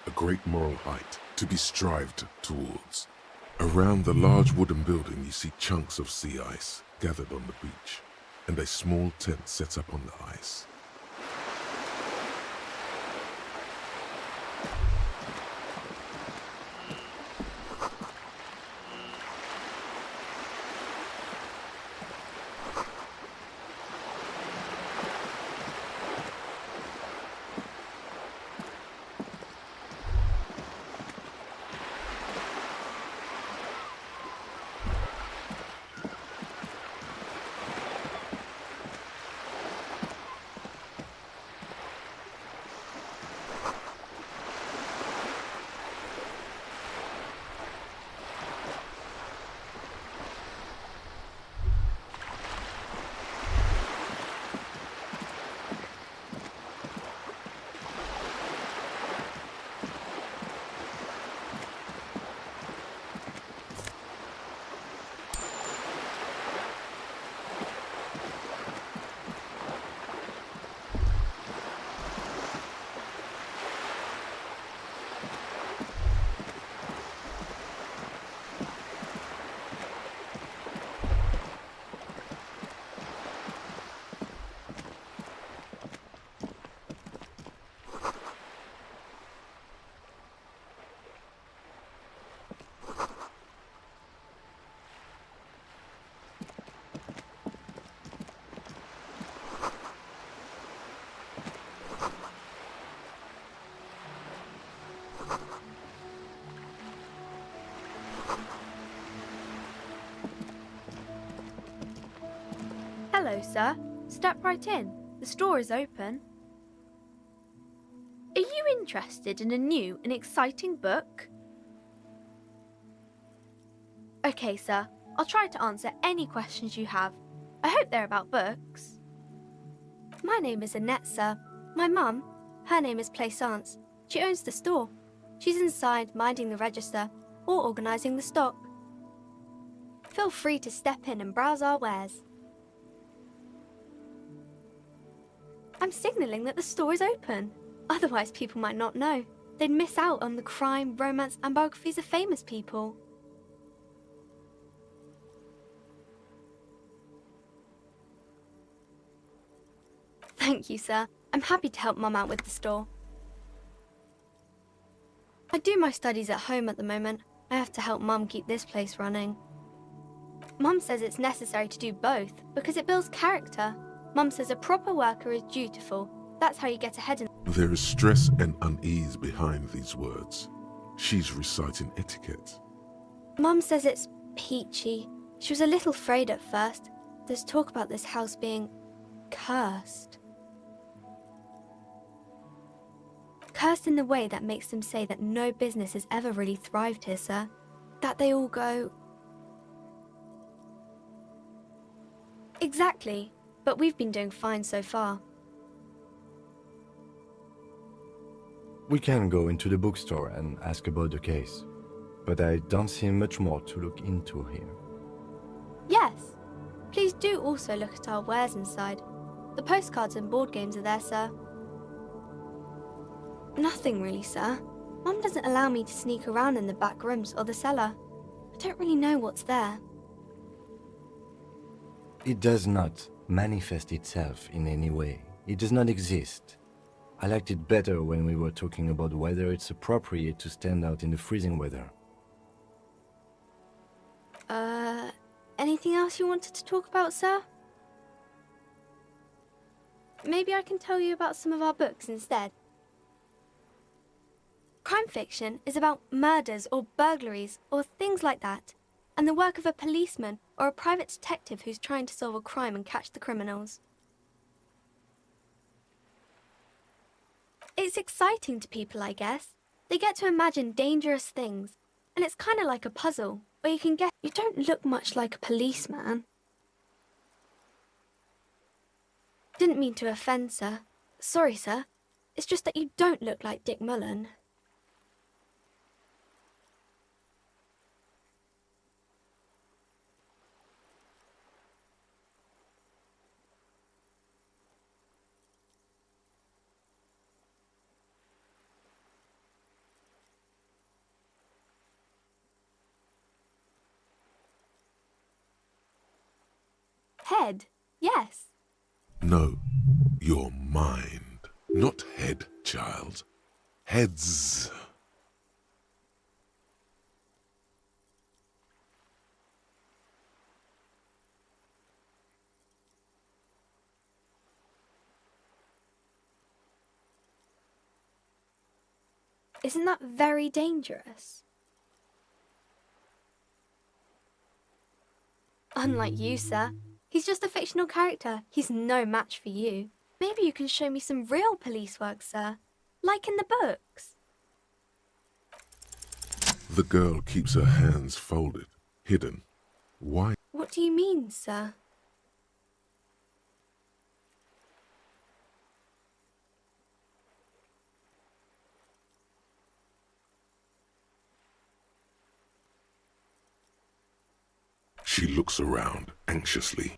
a great moral height to be strived towards. Around the large wooden building you see chunks of sea ice gathered on the beach, and a small tent set up on the ice. Hello, sir. Step right in. The store is open. Are you interested in a new and exciting book? Okay, sir. I'll try to answer any questions you have. I hope they're about books. My name is Annette, sir. My mum, her name is Plaisance. She owns the store. She's inside minding the register or organising the stock. Feel free to step in and browse our wares. I'm signalling that the store is open. Otherwise, people might not know. They'd miss out on the crime, romance, and biographies of famous people. Thank you, sir. I'm happy to help Mum out with the store. I do my studies at home at the moment. I have to help Mum keep this place running. Mum says it's necessary to do both because it builds character. Mum says a proper worker is dutiful. That's how you get ahead in... There is stress and unease behind these words. She's reciting etiquette. Mum says it's peachy. She was a little afraid at first. There's talk about this house being cursed. Cursed in the way that makes them say that no business has ever really thrived here, sir. that they all go... Exactly, but we've been doing fine so far. We can go into the bookstore and ask about the case, but I don't see much more to look into here. Yes. Please do also look at our wares inside. The postcards and board games are there, sir. Nothing really, sir. Mum doesn't allow me to sneak around in the back rooms or the cellar. I don't really know what's there. It does not manifest itself in any way. It does not exist. I liked it better when we were talking about whether it's appropriate to stand out in the freezing weather. Anything else you wanted to talk about, sir? Maybe I can tell you about some of our books instead. Crime fiction is about murders or burglaries or things like that, and the work of a policeman or a private detective who's trying to solve a crime and catch the criminals. It's exciting to people, I guess. They get to imagine dangerous things, and it's kind of like a puzzle, where you can guess you don't look much like a policeman. Didn't mean to offend, sir. Sorry, sir. It's just that you don't look like Dick Mullen. Head, yes. No, your mind. Not head, child. Heads. Isn't that very dangerous? Unlike you, sir. He's just a fictional character. He's no match for you. Maybe you can show me some real police work, sir. Like in the books. The girl keeps her hands folded, hidden. Why? What do you mean, sir? She looks around anxiously.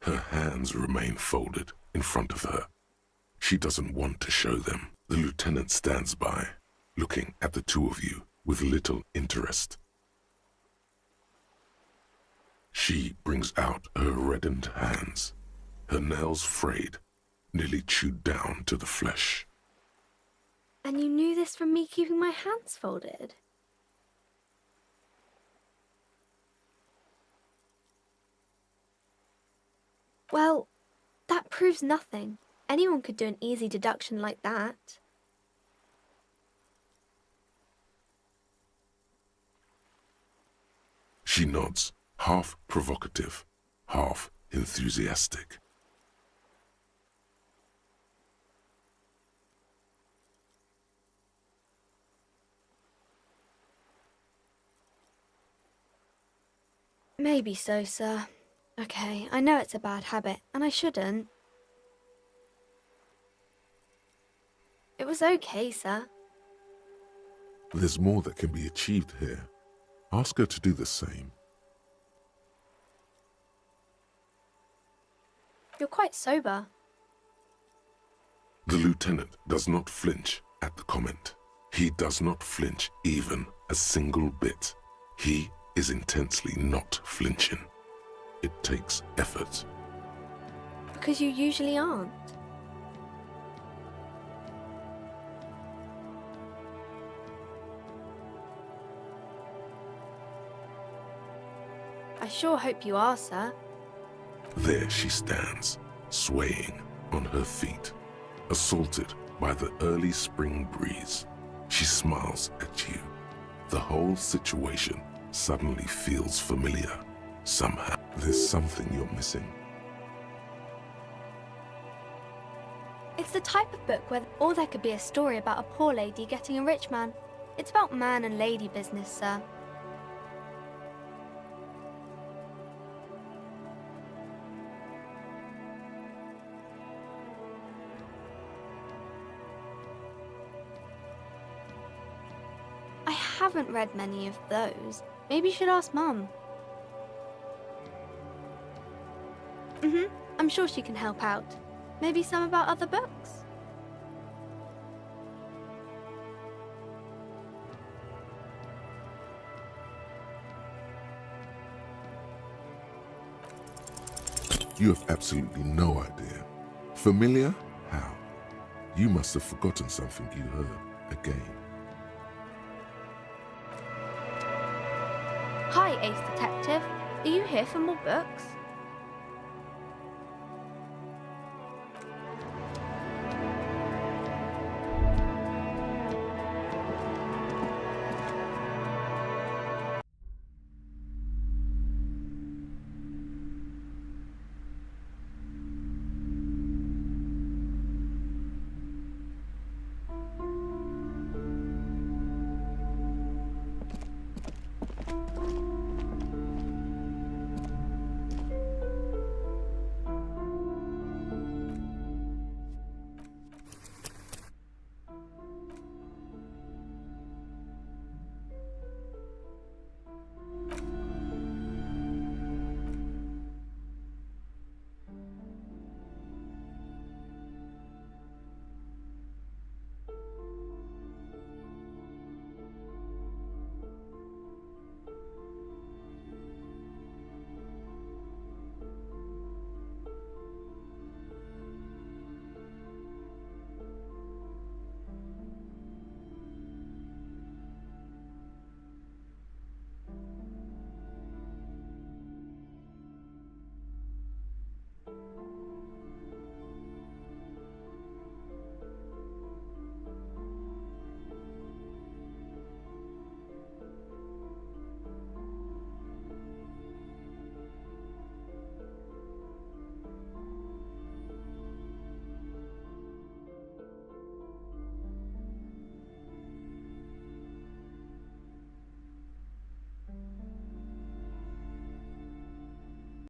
Her hands remain folded in front of her. She doesn't want to show them. The lieutenant stands by, looking at the two of you with little interest. She brings out her reddened hands, her nails frayed, nearly chewed down to the flesh. And you knew this from me keeping my hands folded? Well, that proves nothing. Anyone could do an easy deduction like that. She nods, half provocative, half enthusiastic. Maybe so, sir. Okay, I know it's a bad habit, and I shouldn't. It was okay, sir. There's more that can be achieved here. Ask her to do the same. You're quite sober. The lieutenant does not flinch at the comment. He does not flinch even a single bit. He is intensely not flinching. It takes effort. Because you usually aren't. I sure hope you are, sir. There she stands, swaying on her feet, assaulted by the early spring breeze. She smiles at you. The whole situation suddenly feels familiar. Somehow, there's something you're missing. It's the type of book where, or there could be a story about a poor lady getting a rich man. It's about man and lady business, sir. haven't read many of those. Maybe you should ask Mum. I'm sure she can help out. Maybe some about other books? You have absolutely no idea. Familiar? How? You must have forgotten something you heard again. Hi, Ace Detective. Are you here for more books?